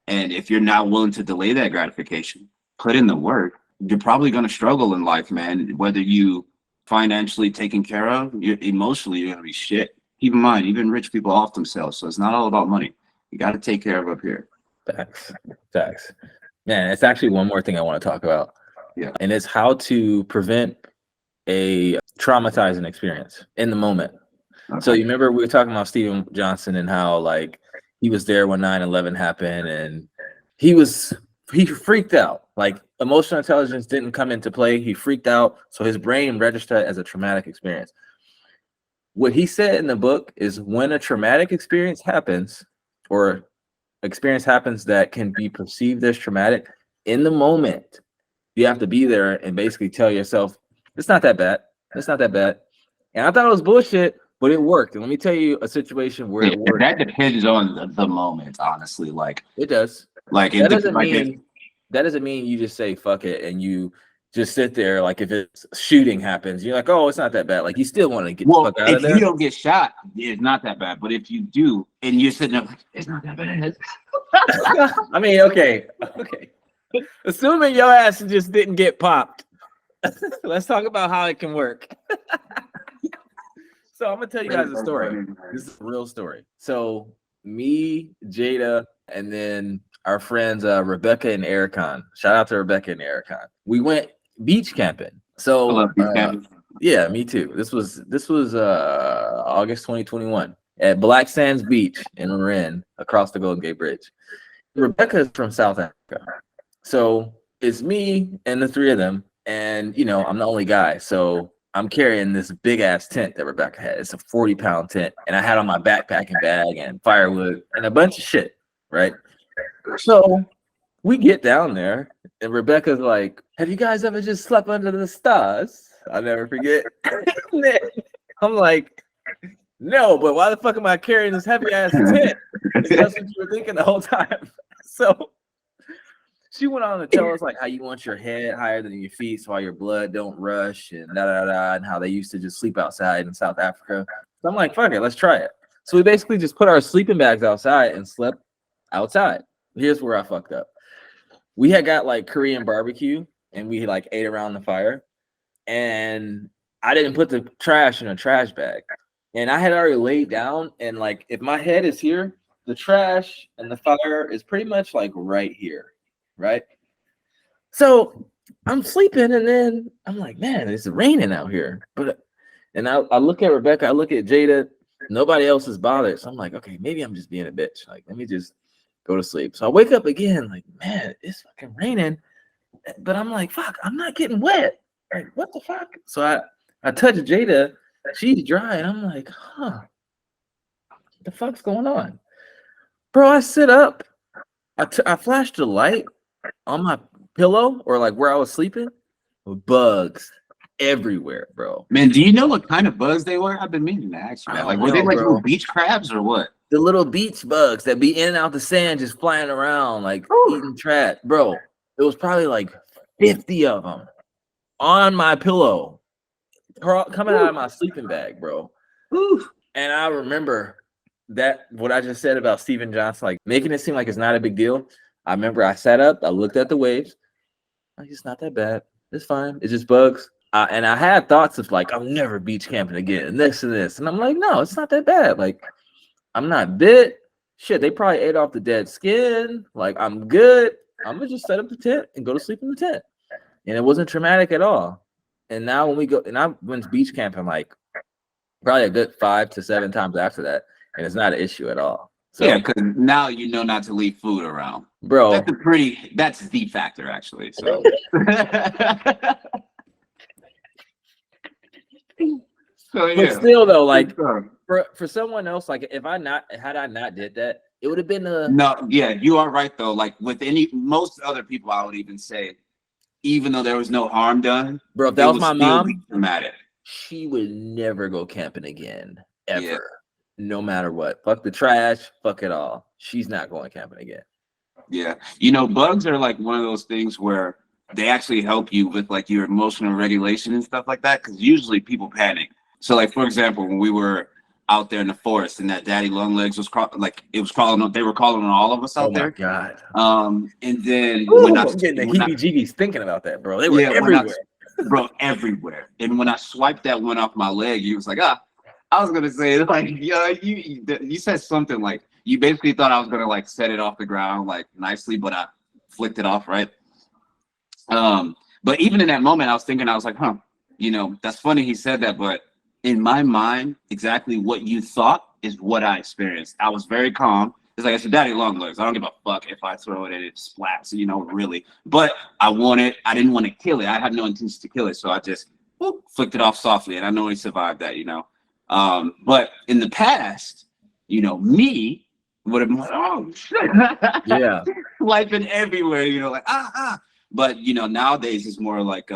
[SPEAKER 2] And if you're not willing to delay that gratification, put in the work, you're probably going to struggle in life, man. Whether you financially taken care of, emotionally, you're going to be shit. Keep in mind, even rich people off themselves. So it's not all about money. You got to take care of up here.
[SPEAKER 1] Facts. Man, it's actually one more thing I want to talk about.
[SPEAKER 2] Yeah.
[SPEAKER 1] And it's how to prevent a traumatizing experience in the moment. Okay. So you remember we were talking about Steven Johnson and how like he was there when 9/11 happened, and he freaked out. Like emotional intelligence didn't come into play. He freaked out. So his brain registered it as a traumatic experience. What he said in the book is when a traumatic experience happens, or experience happens that can be perceived as traumatic, in the moment, you have to be there and basically tell yourself, it's not that bad. It's not that bad. And I thought it was bullshit, but it worked. And let me tell you a situation where it worked.
[SPEAKER 2] That depends on the moment, honestly. Like
[SPEAKER 1] it does.
[SPEAKER 2] Like
[SPEAKER 1] that doesn't mean you just say fuck it and you just sit there. Like if it's shooting happens, you're like, oh, it's not that bad. Like you still want to get the fuck out of there.
[SPEAKER 2] If you don't get shot, it's not that bad. But if you do, and you're sitting there like, it's not that bad.
[SPEAKER 1] I mean, okay. Assuming your ass just didn't get popped, let's talk about how it can work. So I'm gonna tell you guys a story. This is a real story. So me, Jada, and then our friends Rebecca and Ericon. Shout out to Rebecca and Ericon. We went beach camping. So yeah, me too. This was August 2021 at Black Sands Beach in Marin, across the Golden Gate Bridge. Rebecca is from South Africa. So it's me and the three of them, and I'm the only guy, so I'm carrying this big ass tent that Rebecca had. It's a 40-pound tent, and I had on my backpacking bag and firewood and a bunch of shit, right? So we get down there, and Rebecca's like, "Have you guys ever just slept under the stars?" I'll never forget. I'm like, No, but why the fuck am I carrying this heavy ass tent? If that's what you were thinking the whole time. So she went on to tell us like how you want your head higher than your feet so your blood don't rush and and how they used to just sleep outside in South Africa. So I'm like, fuck it, let's try it. So we basically just put our sleeping bags outside and slept outside. Here's where I fucked up. We had got like Korean barbecue and we like ate around the fire, and I didn't put the trash in a trash bag. And I had already laid down, and like if my head is here, the trash and the fire is pretty much like right here, right? So I'm sleeping, and then I'm like, man, it's raining out here. And I look at Rebecca, I look at Jada, nobody else is bothered. So I'm like, okay, maybe I'm just being a bitch. Like, let me just go to sleep. So I wake up again, like, man, it's fucking raining. But I'm like, fuck, I'm not getting wet. Like, what the fuck? So I touch Jada, she's dry, and I'm like, huh, what the fuck's going on? Bro, I sit up, I flashed the light on my pillow or like where I was sleeping, bugs everywhere, bro.
[SPEAKER 2] Man, do you know what kind of bugs they were? I've been meaning to ask you that. Like, were they like little beach crabs or what?
[SPEAKER 1] The little beach bugs that be in and out the sand, just flying around, like eating trash, bro. It was probably like 50 of them on my pillow, coming out of my sleeping bag, bro. And I remember that what I just said about Steven Johnson, like making it seem like it's not a big deal. I remember I sat up, I looked at the waves. Like, it's not that bad. It's fine. It's just bugs. And I had thoughts of like, I'm never beach camping again, and this and this. And I'm like, no, it's not that bad. Like, I'm not bit. Shit, they probably ate off the dead skin. Like, I'm good. I'm gonna just set up the tent and go to sleep in the tent. And it wasn't traumatic at all. And now when we go, and I went beach camping like probably a good 5 to 7 times after that, and it's not an issue at all. So,
[SPEAKER 2] yeah, because now you know not to leave food around,
[SPEAKER 1] bro.
[SPEAKER 2] That's the factor actually. So,
[SPEAKER 1] but still though, like for someone else, like if I not did that, it would have been
[SPEAKER 2] no. Yeah, you are right though. Like with most other people, I would even say, even though there was no harm done,
[SPEAKER 1] bro. If that was my mom,
[SPEAKER 2] dramatic.
[SPEAKER 1] She would never go camping again, ever. Yeah. No matter what. Fuck the trash, fuck it all. She's not going camping again.
[SPEAKER 2] Yeah. You know, bugs are like one of those things where they actually help you with like your emotional regulation and stuff like that. Cause usually people panic. So like, for example, when we were out there in the forest and that daddy long legs was they were calling on all of us out there.
[SPEAKER 1] Oh my God.
[SPEAKER 2] And then
[SPEAKER 1] I'm getting the heebie-jeebies thinking about that, bro. They were everywhere.
[SPEAKER 2] Bro, everywhere. And when I swiped that one off my leg, he was like, I was gonna say like, you said something like you basically thought I was gonna like set it off the ground like nicely, but I flicked it off, right? But even in that moment, I was thinking, I was like, that's funny he said that, but in my mind, exactly what you thought is what I experienced. I was very calm. It's like I said, daddy long legs. I don't give a fuck if I throw it and it splats, really. But I didn't want to kill it. I had no intention to kill it. So I just flicked it off softly. And I know he survived that, But in the past, me would have been like, oh, shit.
[SPEAKER 1] Yeah.
[SPEAKER 2] Swiping everywhere, like, But, nowadays it's more like,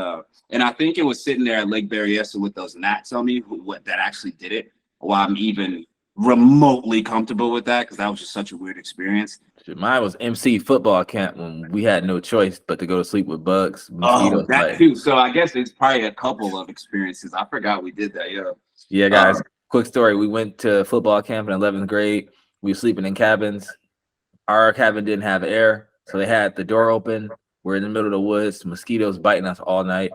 [SPEAKER 2] and I think it was sitting there at Lake Berryessa with those gnats on me, that actually did it, while I'm even remotely comfortable with that, because that was just such a weird experience.
[SPEAKER 1] Mine was MC football camp when we had no choice but to go to sleep with bugs, mosquitoes.
[SPEAKER 2] That too. So I guess it's probably a couple of experiences. I forgot we did that.
[SPEAKER 1] Yeah, guys. Quick story. We went to football camp in 11th grade. We were sleeping in cabins. Our cabin didn't have air, so they had the door open. We're in the middle of the woods. Mosquitoes biting us all night.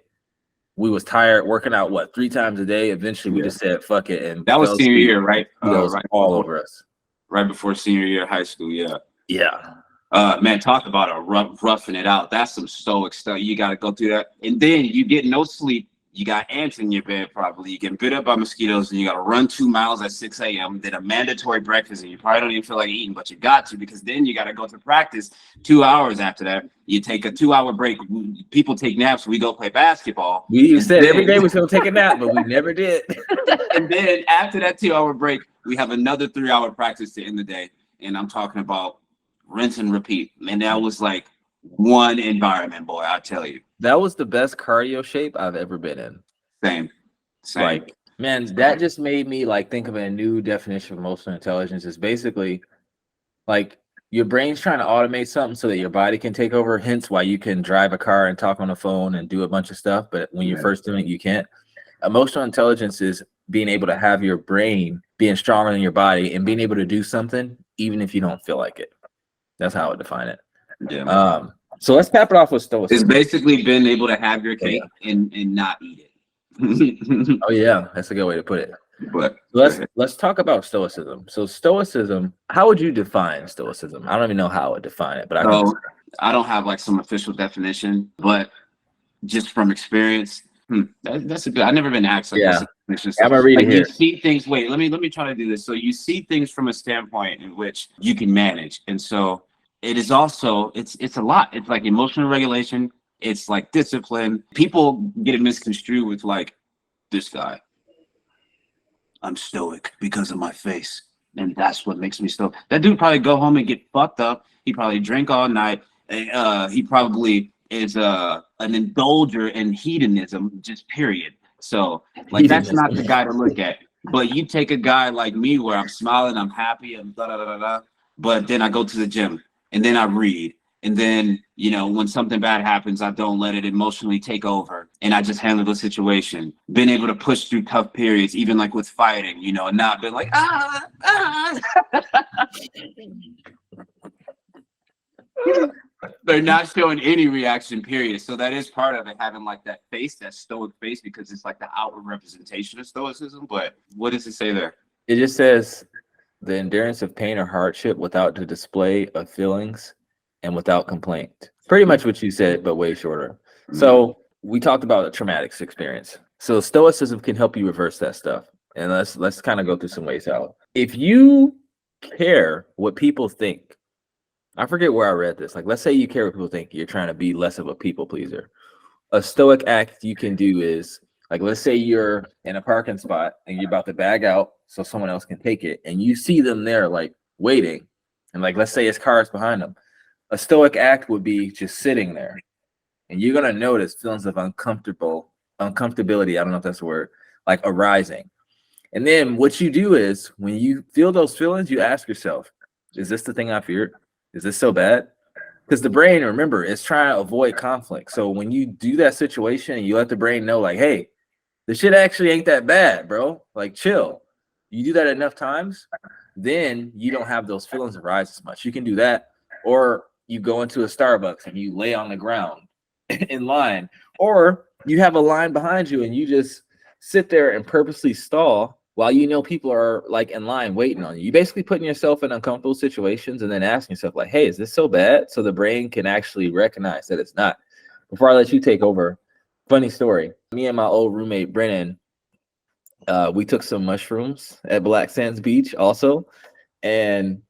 [SPEAKER 1] We was tired, working out 3 times a day. Eventually, we just said fuck it, and
[SPEAKER 2] that was senior year, right?
[SPEAKER 1] Right all over us.
[SPEAKER 2] Right before senior year of high school, yeah.
[SPEAKER 1] Yeah.
[SPEAKER 2] Man, talk about roughing it out. That's some stoic stuff. You got to go through that, and then you get no sleep. You got ants in your bed, probably. You get bit up by mosquitoes, and you got to run 2 miles at 6 a.m. Then a mandatory breakfast, and you probably don't even feel like eating, but you got to, because then you got to go to practice 2 hours after that. You take a 2-hour break. People take naps. We go play basketball.
[SPEAKER 1] We said every day we're going to take a nap, but we never did.
[SPEAKER 2] And then after that 2-hour break, we have another 3-hour practice to end the day. And I'm talking about rinse and repeat. And that was like one environment, boy, I tell you.
[SPEAKER 1] That was the best cardio shape I've ever been in.
[SPEAKER 2] Same.
[SPEAKER 1] Like, Man, that just made me like think of a new definition of emotional intelligence. Is basically like your brain's trying to automate something so that your body can take over. Hence why you can drive a car and talk on the phone and do a bunch of stuff. But when you're first doing it, you can't. Emotional intelligence is being able to have your brain being stronger than your body and being able to do something even if you don't feel like it. That's how I would define it.
[SPEAKER 2] Yeah.
[SPEAKER 1] So let's cap it off with stoicism.
[SPEAKER 2] It's basically being able to have your cake and not eat it.
[SPEAKER 1] Oh yeah, that's a good way to put it.
[SPEAKER 2] But
[SPEAKER 1] let's talk about stoicism. So stoicism, how would you define stoicism? I don't even know how I would define it, but
[SPEAKER 2] I don't have like some official definition, but just from experience, that's a good. I've never been asked like
[SPEAKER 1] yeah.
[SPEAKER 2] I'm
[SPEAKER 1] gonna read it here.
[SPEAKER 2] You see things. Wait, let me try to do this. So you see things from a standpoint in which you can manage, and so it is also it's a lot. It's like emotional regulation. It's like discipline. People get it misconstrued with like this guy. I'm stoic because of my face, and that's what makes me stoic. That dude probably go home and get fucked up. He probably drink all night. He probably is an indulger in hedonism, just period. So like that's not the guy to look at. But you take a guy like me where I'm smiling, I'm happy, I'm da da da da da. But then I go to the gym and then I read. And then, you know, when something bad happens, I don't let it emotionally take over. And I just handle the situation. Been able to push through tough periods, even like with fighting, you know, and not been like, They're not showing any reaction, period. So that is part of it, having like that face, that stoic face, because it's like the outward representation of stoicism. But what does it say there?
[SPEAKER 1] It just says the endurance of pain or hardship without the display of feelings and without complaint. Pretty much what you said, but way shorter. So we talked about a traumatic experience. So stoicism can help you reverse that stuff. And let's kind of go through some ways out. If you care what people think, I forget where I read this. Like, let's say you care what people think, you're trying to be less of a people pleaser. A stoic act you can do is, like, let's say you're in a parking spot and you're about to bag out so someone else can take it, and you see them there, like, waiting. And, like, let's say it's cars behind them. A stoic act would be just sitting there. And you're going to notice feelings of uncomfortability, I don't know if that's the word, like arising. And then what you do is, when you feel those feelings, you ask yourself, is this the thing I feared? Is this so bad? Because the brain, remember, is trying to avoid conflict. So when you do that situation and you let the brain know, like, hey, the shit actually ain't that bad, bro. Like, chill. You do that enough times, then you don't have those feelings arise as much. You can do that. Or you go into a Starbucks and you lay on the ground in line. Or you have a line behind you and you just sit there and purposely stall while you know people are like in line waiting on you. You basically putting yourself in uncomfortable situations and then asking yourself, like, hey, is this so bad? So the brain can actually recognize that it's not. Before I let you take over, funny story. Me and my old roommate, Brennan, we took some mushrooms at Black Sands Beach also. And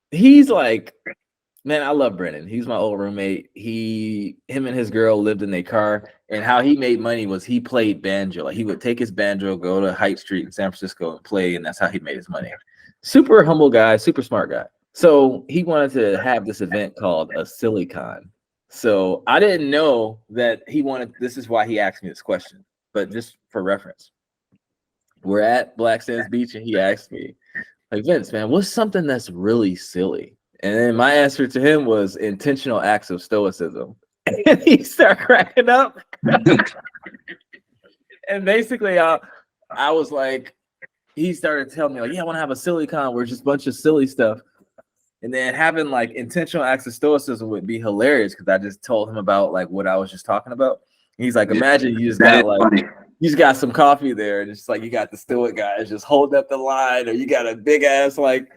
[SPEAKER 1] he's like, man, I love Brennan. He's my old roommate. Him and his girl lived in their car, and how he made money was he played banjo. Like, he would take his banjo, go to Hyde Street in San Francisco and play, and that's how he made his money. Super humble guy, super smart guy. So he wanted to have this event called a Silicon. So I didn't know that he wanted, this is why he asked me this question, but just for reference. We're at Black Sands Beach, and he asked me, like, Vince, man, what's something that's really silly? And then my answer to him was intentional acts of stoicism. And he started cracking up. And basically, I was like, he started telling me, like, yeah, I want to have a silly con where it's just a bunch of silly stuff. And then having like intentional acts of stoicism would be hilarious because I just told him about like what I was just talking about. And he's like, imagine you just got like, funny. You just got some coffee there, and it's like you got the stoic guys just holding up the line, or you got a big ass like,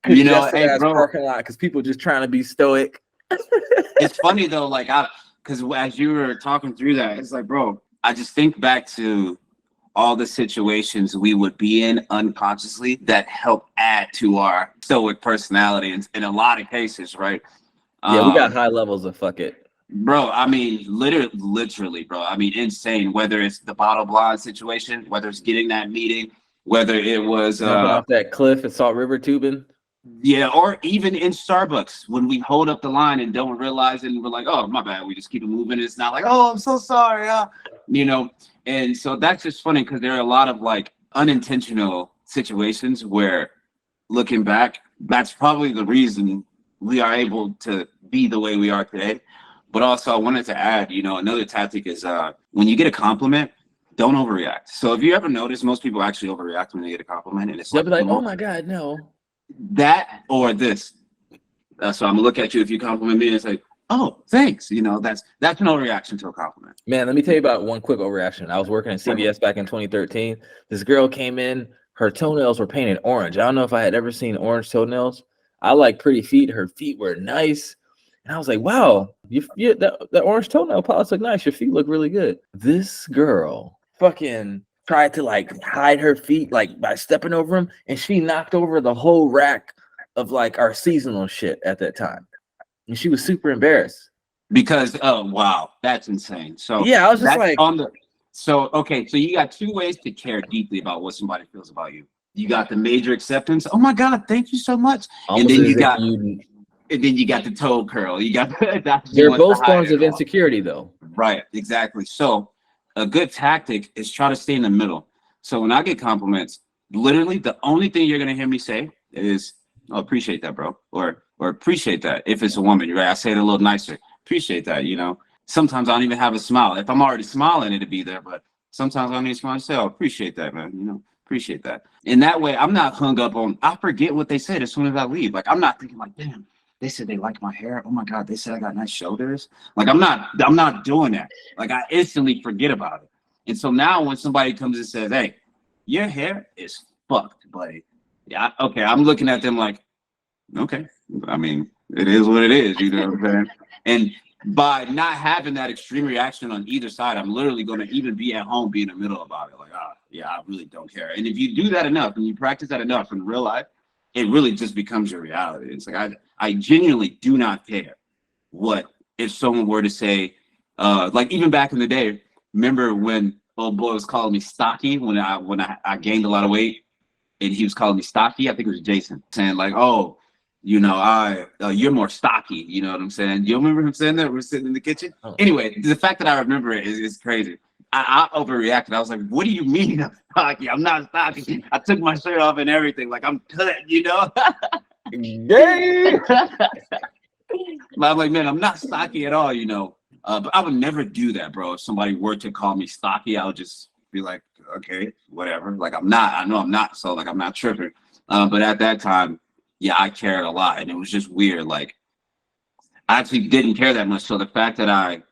[SPEAKER 1] you know, hey, bro, parking lot because people just trying to be stoic.
[SPEAKER 2] It's funny though, like because as you were talking through that, it's like, bro, I just think back to all the situations we would be in unconsciously that help add to our stoic personality in a lot of cases, right?
[SPEAKER 1] Yeah, we got high levels of fuck it.
[SPEAKER 2] Bro, I mean, literally, bro. I mean, insane. Whether it's the bottle blind situation, whether it's getting that meeting, whether it was
[SPEAKER 1] jumping off that cliff at Salt River tubing.
[SPEAKER 2] Yeah, or even in Starbucks when we hold up the line and don't realize it, and we're like, "Oh, my bad." We just keep it moving. It's not like, "Oh, I'm so sorry," you know. And so that's just funny because there are a lot of like unintentional situations where, looking back, that's probably the reason we are able to be the way we are today. But also, I wanted to add, another tactic is when you get a compliment, don't overreact. So if you ever notice, most people actually overreact when they get a compliment, and it's
[SPEAKER 1] They'll
[SPEAKER 2] like,
[SPEAKER 1] be like, "Oh my God, no."
[SPEAKER 2] that or this. So I'm gonna look at you if you compliment me and say, "Oh, thanks." That's no reaction to a compliment.
[SPEAKER 1] Man, let me tell you about one quick overreaction. I was working at CVS back in 2013. This girl came in, her toenails were painted orange. I don't know if I had ever seen orange toenails. I like pretty feet. Her feet were nice. And I was like, wow, that orange toenail polish look nice. Your feet look really good. This girl fucking tried to like hide her feet like by stepping over them, and she knocked over the whole rack of like our seasonal shit at that time. And she was super embarrassed.
[SPEAKER 2] Because wow, that's insane. So
[SPEAKER 1] yeah, I was just
[SPEAKER 2] that's
[SPEAKER 1] like,
[SPEAKER 2] okay, so you got two ways to care deeply about what somebody feels about you. You got the major acceptance. Oh my God, thank you so much. And then you got the toe curl. You got
[SPEAKER 1] they're both forms of insecurity, though.
[SPEAKER 2] Right, exactly. So a good tactic is try to stay in the middle. So when I get compliments, literally the only thing you're gonna hear me say is, "Oh, appreciate that, bro," or "appreciate that." If it's a woman, right? I say it a little nicer. Appreciate that. Sometimes I don't even have a smile. If I'm already smiling, it'll be there. But sometimes I don't even smile. I say, "Oh, appreciate that, man." Appreciate that. And that way, I'm not hung up on. I forget what they said as soon as I leave. Like I'm not thinking like, "Damn, they said they like my hair. Oh my God, they said I got nice shoulders." Like I'm not doing that. Like I instantly forget about it. And so now when somebody comes and says, "Hey, your hair is fucked, buddy," yeah, okay, I'm looking at them like, okay, I mean, it is what it is, you know what I'm saying? And by not having that extreme reaction on either side, I'm literally going to even be at home, be in the middle about it. Like, yeah, I really don't care. And if you do that enough and you practice that enough in real life, it really just becomes your reality. It's like, I genuinely do not care what if someone were to say, like even back in the day, remember when old boy was calling me stocky when I gained a lot of weight and he was calling me stocky? I think it was Jason saying like, "Oh, you're more stocky," you know what I'm saying? You remember him saying that? We're sitting in the kitchen.
[SPEAKER 1] Oh.
[SPEAKER 2] Anyway, the fact that I remember it is crazy. I overreacted. I was like, "What do you mean I'm stocky? I'm not stocky. I took my shirt off and everything. Like I'm cut,
[SPEAKER 1] Yay!
[SPEAKER 2] I'm like, "Man, I'm not stocky at all, But I would never do that, bro. If somebody were to call me stocky, I would just be like, "Okay, whatever." Like I'm not. I know I'm not. So like I'm not tripping. But at that time, yeah, I cared a lot, and it was just weird. Like I actually didn't care that much. So the fact that I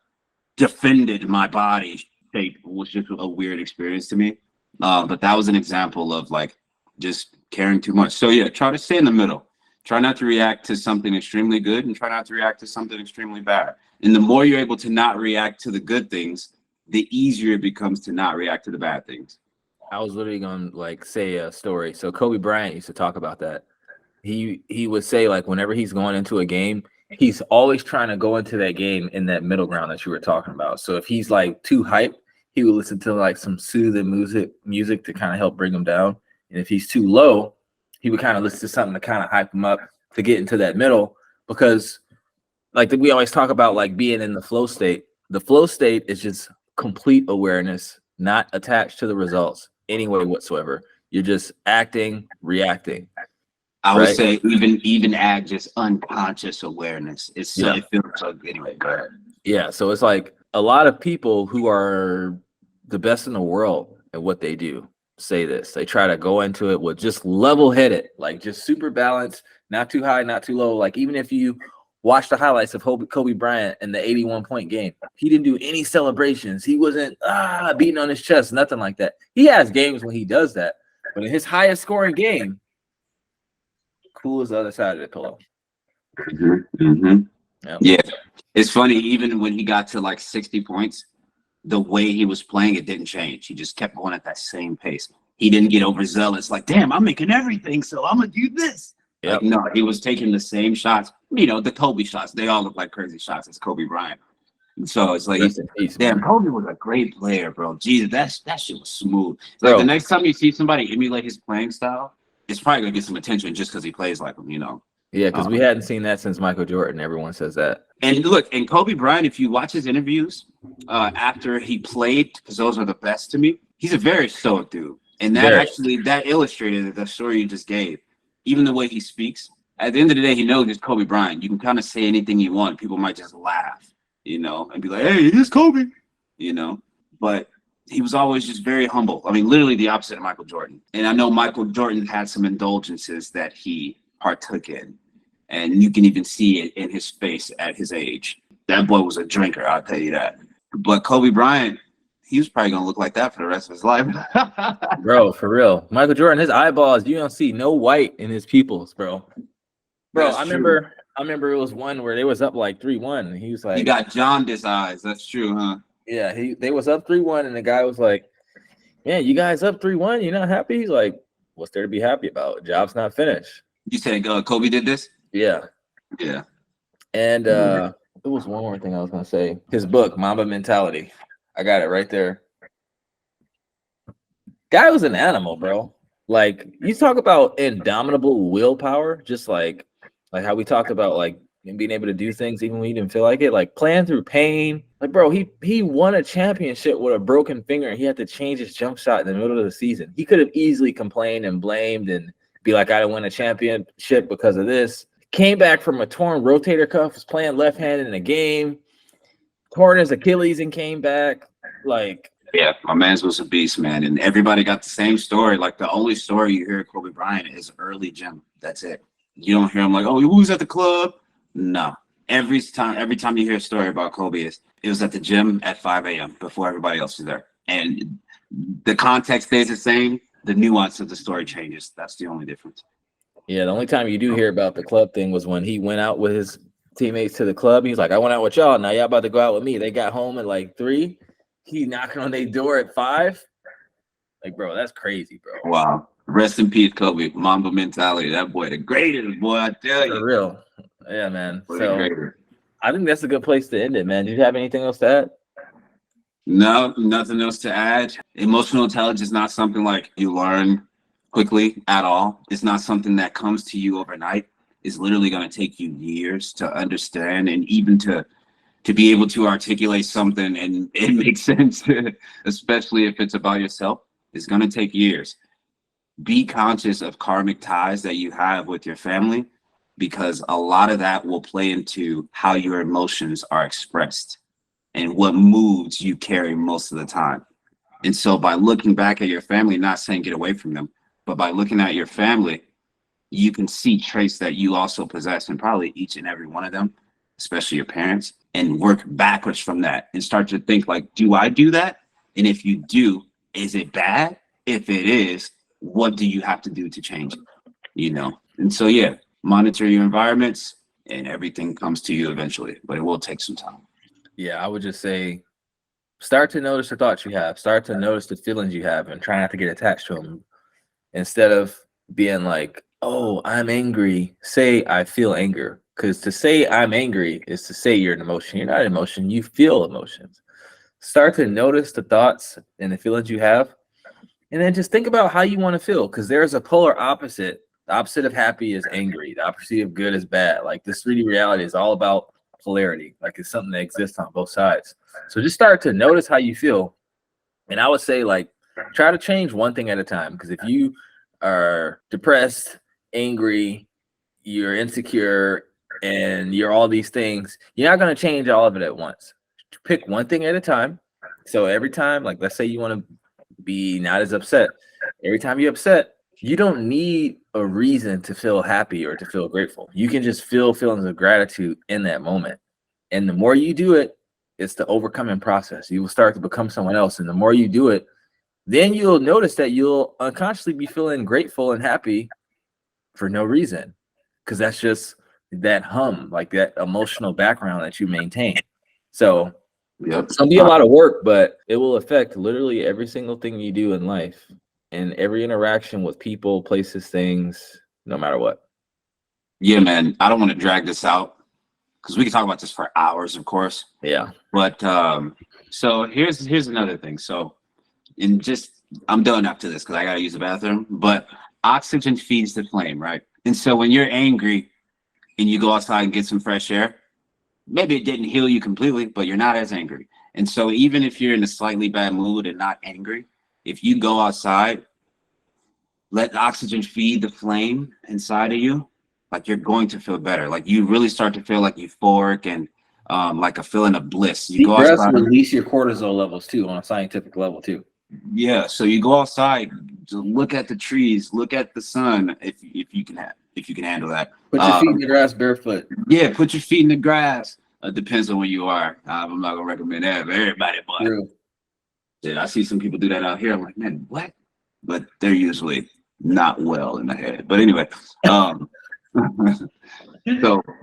[SPEAKER 2] defended my body shape was just a weird experience to me. But that was an example of like just caring too much. So yeah, try to stay in the middle. Try not to react to something extremely good, and try not to react to something extremely bad. And the more you're able to not react to the good things, the easier it becomes to not react to the bad things.
[SPEAKER 1] I was literally gonna like say a story. So Kobe Bryant used to talk about that. He would say like whenever he's going into a game, he's always trying to go into that game in that middle ground that you were talking about. So if he's like too hyped, he would listen to like some soothing music to kind of help bring him down. And if he's too low, he would kind of listen to something to kind of hype him up to get into that middle. Because like we always talk about like being in the flow state. The flow state is just complete awareness, not attached to the results anyway whatsoever. You're just acting, reacting.
[SPEAKER 2] I would say even add just unconscious awareness. It feels so good anyway. Go ahead.
[SPEAKER 1] Yeah, so it's like a lot of people who are the best in the world at what they do say this. They try to go into it with just level-headed, like just super balanced, not too high, not too low. Like even if you watch the highlights of Kobe Bryant in the 81-point game, he didn't do any celebrations. He wasn't beating on his chest, nothing like that. He has games when he does that, but in his highest scoring game, cool as the other side of the pillow.
[SPEAKER 2] Yep. Yeah, it's funny. Even when he got to like 60 points, the way he was playing, it didn't change. He just kept going at that same pace. He didn't get overzealous. Like, damn, I'm making everything, so I'm gonna do this. Yep. Like, no, he was taking the same shots. The Kobe shots. They all look like crazy shots. It's Kobe Bryant. And so it's like, damn, Kobe was a great player, bro. Jesus, that shit was smooth. Like the next time you see somebody emulate his playing style, it's probably gonna get some attention just because he plays like him, you know.
[SPEAKER 1] Yeah, because we hadn't seen that since Michael Jordan. Everyone says that.
[SPEAKER 2] And look, and Kobe Bryant, if you watch his interviews after he played, because those are the best to me, he's a very stoic dude. And that actually, that illustrated the story you just gave. Even the way he speaks, at the end of the day, he knows it's Kobe Bryant. You can kind of say anything you want. People might just laugh, you know, and be like, hey, it is Kobe, you know. But he was always just very humble. I mean, literally the opposite of Michael Jordan. And I know Michael Jordan had some indulgences that he partook in. And you can even see it in his face at his age. That boy was a drinker, I'll tell you that. But Kobe Bryant, he was probably going to look like that for the rest of his life.
[SPEAKER 1] Bro, for real. Michael Jordan, his eyeballs, you don't see no white in his pupils, bro. Bro, I remember it was one where they was up like 3-1. And he was like,
[SPEAKER 2] he got jaundiced eyes. That's true, huh?
[SPEAKER 1] Yeah, they was up 3-1, and the guy was like, man, you guys up 3-1? You're not happy? He's like, what's there to be happy about? Job's not finished.
[SPEAKER 2] You said Kobe did this?
[SPEAKER 1] Yeah.
[SPEAKER 2] Yeah.
[SPEAKER 1] And it was one more thing I was gonna say. His book, Mamba Mentality. I got it right there. Guy was an animal, bro. Like, you talk about indomitable willpower, just like how we talked about like being able to do things even when you didn't feel like it, like playing through pain. Like, bro, he won a championship with a broken finger, and he had to change his jump shot in the middle of the season. He could have easily complained and blamed and be like, I didn't win a championship because of this. Came back from a torn rotator cuff, was playing left-handed in a game, torn his Achilles and came back. Like,
[SPEAKER 2] yeah, my man's was a beast, man. And everybody got the same story. Like, the only story you hear of Kobe Bryant is early gym. That's it. You don't hear him like, oh, who's at the club? No. Every time you hear a story about Kobe, it was at the gym at 5 a.m. before everybody else was there. And the context stays the same. The nuance of the story changes. That's the only difference.
[SPEAKER 1] Yeah, the only time you do hear about the club thing was when he went out with his teammates to the club. He's like, I went out with y'all. Now y'all about to go out with me. They got home at like 3. He knocking on their door at 5. Like, bro, that's crazy, bro.
[SPEAKER 2] Wow. Rest in peace, Kobe. Mamba mentality. That boy, the greatest, boy, I tell you.
[SPEAKER 1] For real. Yeah, man.
[SPEAKER 2] Boy,
[SPEAKER 1] So I think that's a good place to end it, man. Do you have anything else to add?
[SPEAKER 2] No, nothing else to add. Emotional intelligence is not something like you learn quickly at all. It's not something that comes to you overnight. It's literally going to take you years to understand, and even to be able to articulate something and it makes sense, especially if it's about yourself. It's going to take years. Be conscious of karmic ties that you have with your family, because a lot of that will play into how your emotions are expressed and what moods you carry most of the time. And so by looking back at your family, not saying get away from them, but by looking at your family, you can see traits that you also possess, and probably each and every one of them, especially your parents, and work backwards from that and start to think like, do I do that? And if you do, is it bad? If it is, what do you have to do to change it? You know? And so, yeah, monitor your environments and everything comes to you eventually, but it will take some time.
[SPEAKER 1] Yeah, I would just say start to notice the thoughts you have, start to notice the feelings you have, and try not to get attached to them. Instead of being like, oh, I'm angry, say I feel anger. Because to say I'm angry is to say you're an emotion. You're not an emotion, you feel emotions. Start to notice the thoughts and the feelings you have, and then just think about how you want to feel, because there's a polar opposite. The opposite of happy is angry. The opposite of good is bad. Like, this 3D reality is all about polarity. Like, it's something that exists on both sides. So just start to notice how you feel. And I would say, like, try to change one thing at a time. Because if you are depressed, angry, you're insecure, and you're all these things, you're not going to change all of it at once. Pick one thing at a time. So every time, like, let's say you want to be not as upset. Every time you're upset, you don't need a reason to feel happy or to feel grateful. You can just feel feelings of gratitude in that moment. And the more you do it, it's the overcoming process. You will start to become someone else. And the more you do it, then you'll notice that you'll unconsciously be feeling grateful and happy for no reason. Because that's just that hum, like that emotional background that you maintain. So it's gonna be a lot of work, but it will affect literally every single thing you do in life and every interaction with people, places, things, no matter what.
[SPEAKER 2] Yeah, man, I don't want to drag this out because we can talk about this for hours, of course.
[SPEAKER 1] Yeah.
[SPEAKER 2] But so here's another thing. So I'm done after this because I gotta use the bathroom. But oxygen feeds the flame, right? And so when you're angry and you go outside and get some fresh air, maybe it didn't heal you completely, but you're not as angry. And so even if you're in a slightly bad mood and not angry, if you go outside, let oxygen feed the flame inside of you, like you're going to feel better. Like you really start to feel like euphoric and like a feeling of bliss. You
[SPEAKER 1] Deep
[SPEAKER 2] go
[SPEAKER 1] breaths
[SPEAKER 2] outside.
[SPEAKER 1] release your cortisol levels too on a scientific level too.
[SPEAKER 2] Yeah, so you go outside, to look at the trees, look at the sun, if you can handle that.
[SPEAKER 1] Put your feet in the grass barefoot.
[SPEAKER 2] Yeah, put your feet in the grass. Depends on where you are. I'm not gonna recommend that for everybody, but
[SPEAKER 1] True.
[SPEAKER 2] yeah, I see some people do that out here. I'm like, man, what? But they're usually not well in the head. But anyway, so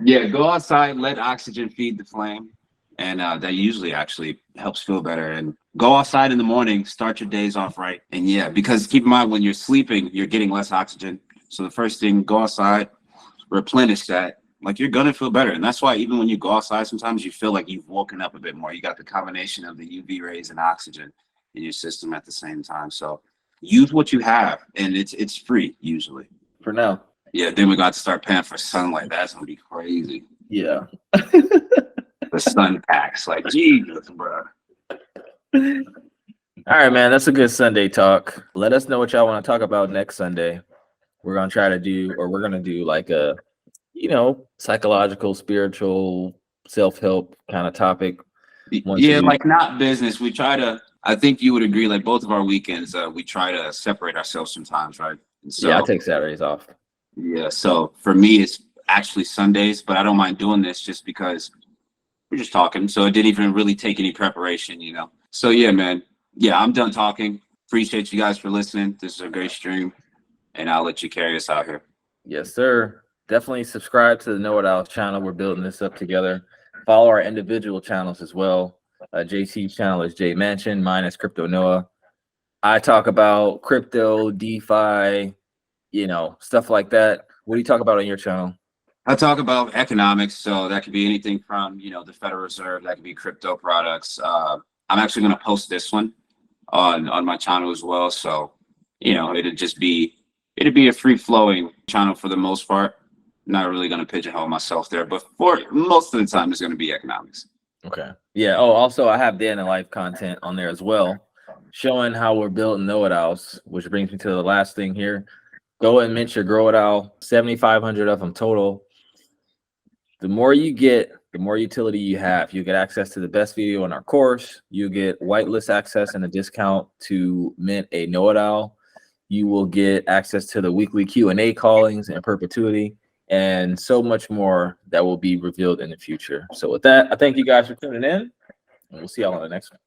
[SPEAKER 2] yeah, go outside, let oxygen feed the flame, and that usually actually helps feel better. And go outside in the morning, start your days off right. And yeah, because keep in mind when you're sleeping, you're getting less oxygen. So the first thing, go outside, replenish that. Like you're gonna feel better. And that's why even when you go outside, sometimes you feel like you've woken up a bit more. You got the combination of the UV rays and oxygen in your system at the same time. So use what you have, and it's free usually.
[SPEAKER 1] For now.
[SPEAKER 2] Yeah, then we got to start paying for sunlight. That's gonna be crazy.
[SPEAKER 1] Yeah.
[SPEAKER 2] The sun packs, like Jesus, bro.
[SPEAKER 1] All right, man. That's a good Sunday talk. Let us know what y'all want to talk about next Sunday. We're gonna try to do, or we're gonna do like a, psychological, spiritual, self-help kind of topic.
[SPEAKER 2] Yeah, like not business. We try to. I think you would agree. Like both of our weekends, we try to separate ourselves sometimes, right? And so,
[SPEAKER 1] yeah, I take Saturdays off.
[SPEAKER 2] Yeah, so for me, it's actually Sundays, but I don't mind doing this just because we're just talking. So it didn't even really take any preparation, So yeah, man. Yeah, I'm done talking. Appreciate you guys for listening. This is a great stream, and I'll let you carry us out here.
[SPEAKER 1] Yes, sir. Definitely subscribe to the knowitowlz channel. We're building this up together. Follow our individual channels as well. JC's channel is J Mansion. Mine is Crypto Noah. I talk about crypto, DeFi, stuff like that. What do you talk about on your channel?
[SPEAKER 2] I talk about economics, so that could be anything from the Federal Reserve, that could be crypto products. I'm actually going to post this one on my channel as well, so it'd be a free flowing channel for the most part. Not really going to pigeonhole myself there, but for most of the time, it's going to be economics.
[SPEAKER 1] Okay. Yeah. Oh, also, I have day in the life content on there as well, showing how we're building knowitowlz, which brings me to the last thing here. Go and mint your Grow It Owl, 7,500 of them total. The more you get, the more utility you have. You get access to the best video in our course. You get whitelist access and a discount to mint a Know-It-Owl. You will get access to the weekly Q&A callings in perpetuity, and so much more that will be revealed in the future. So with that, I thank you guys for tuning in, and we'll see y'all on the next one.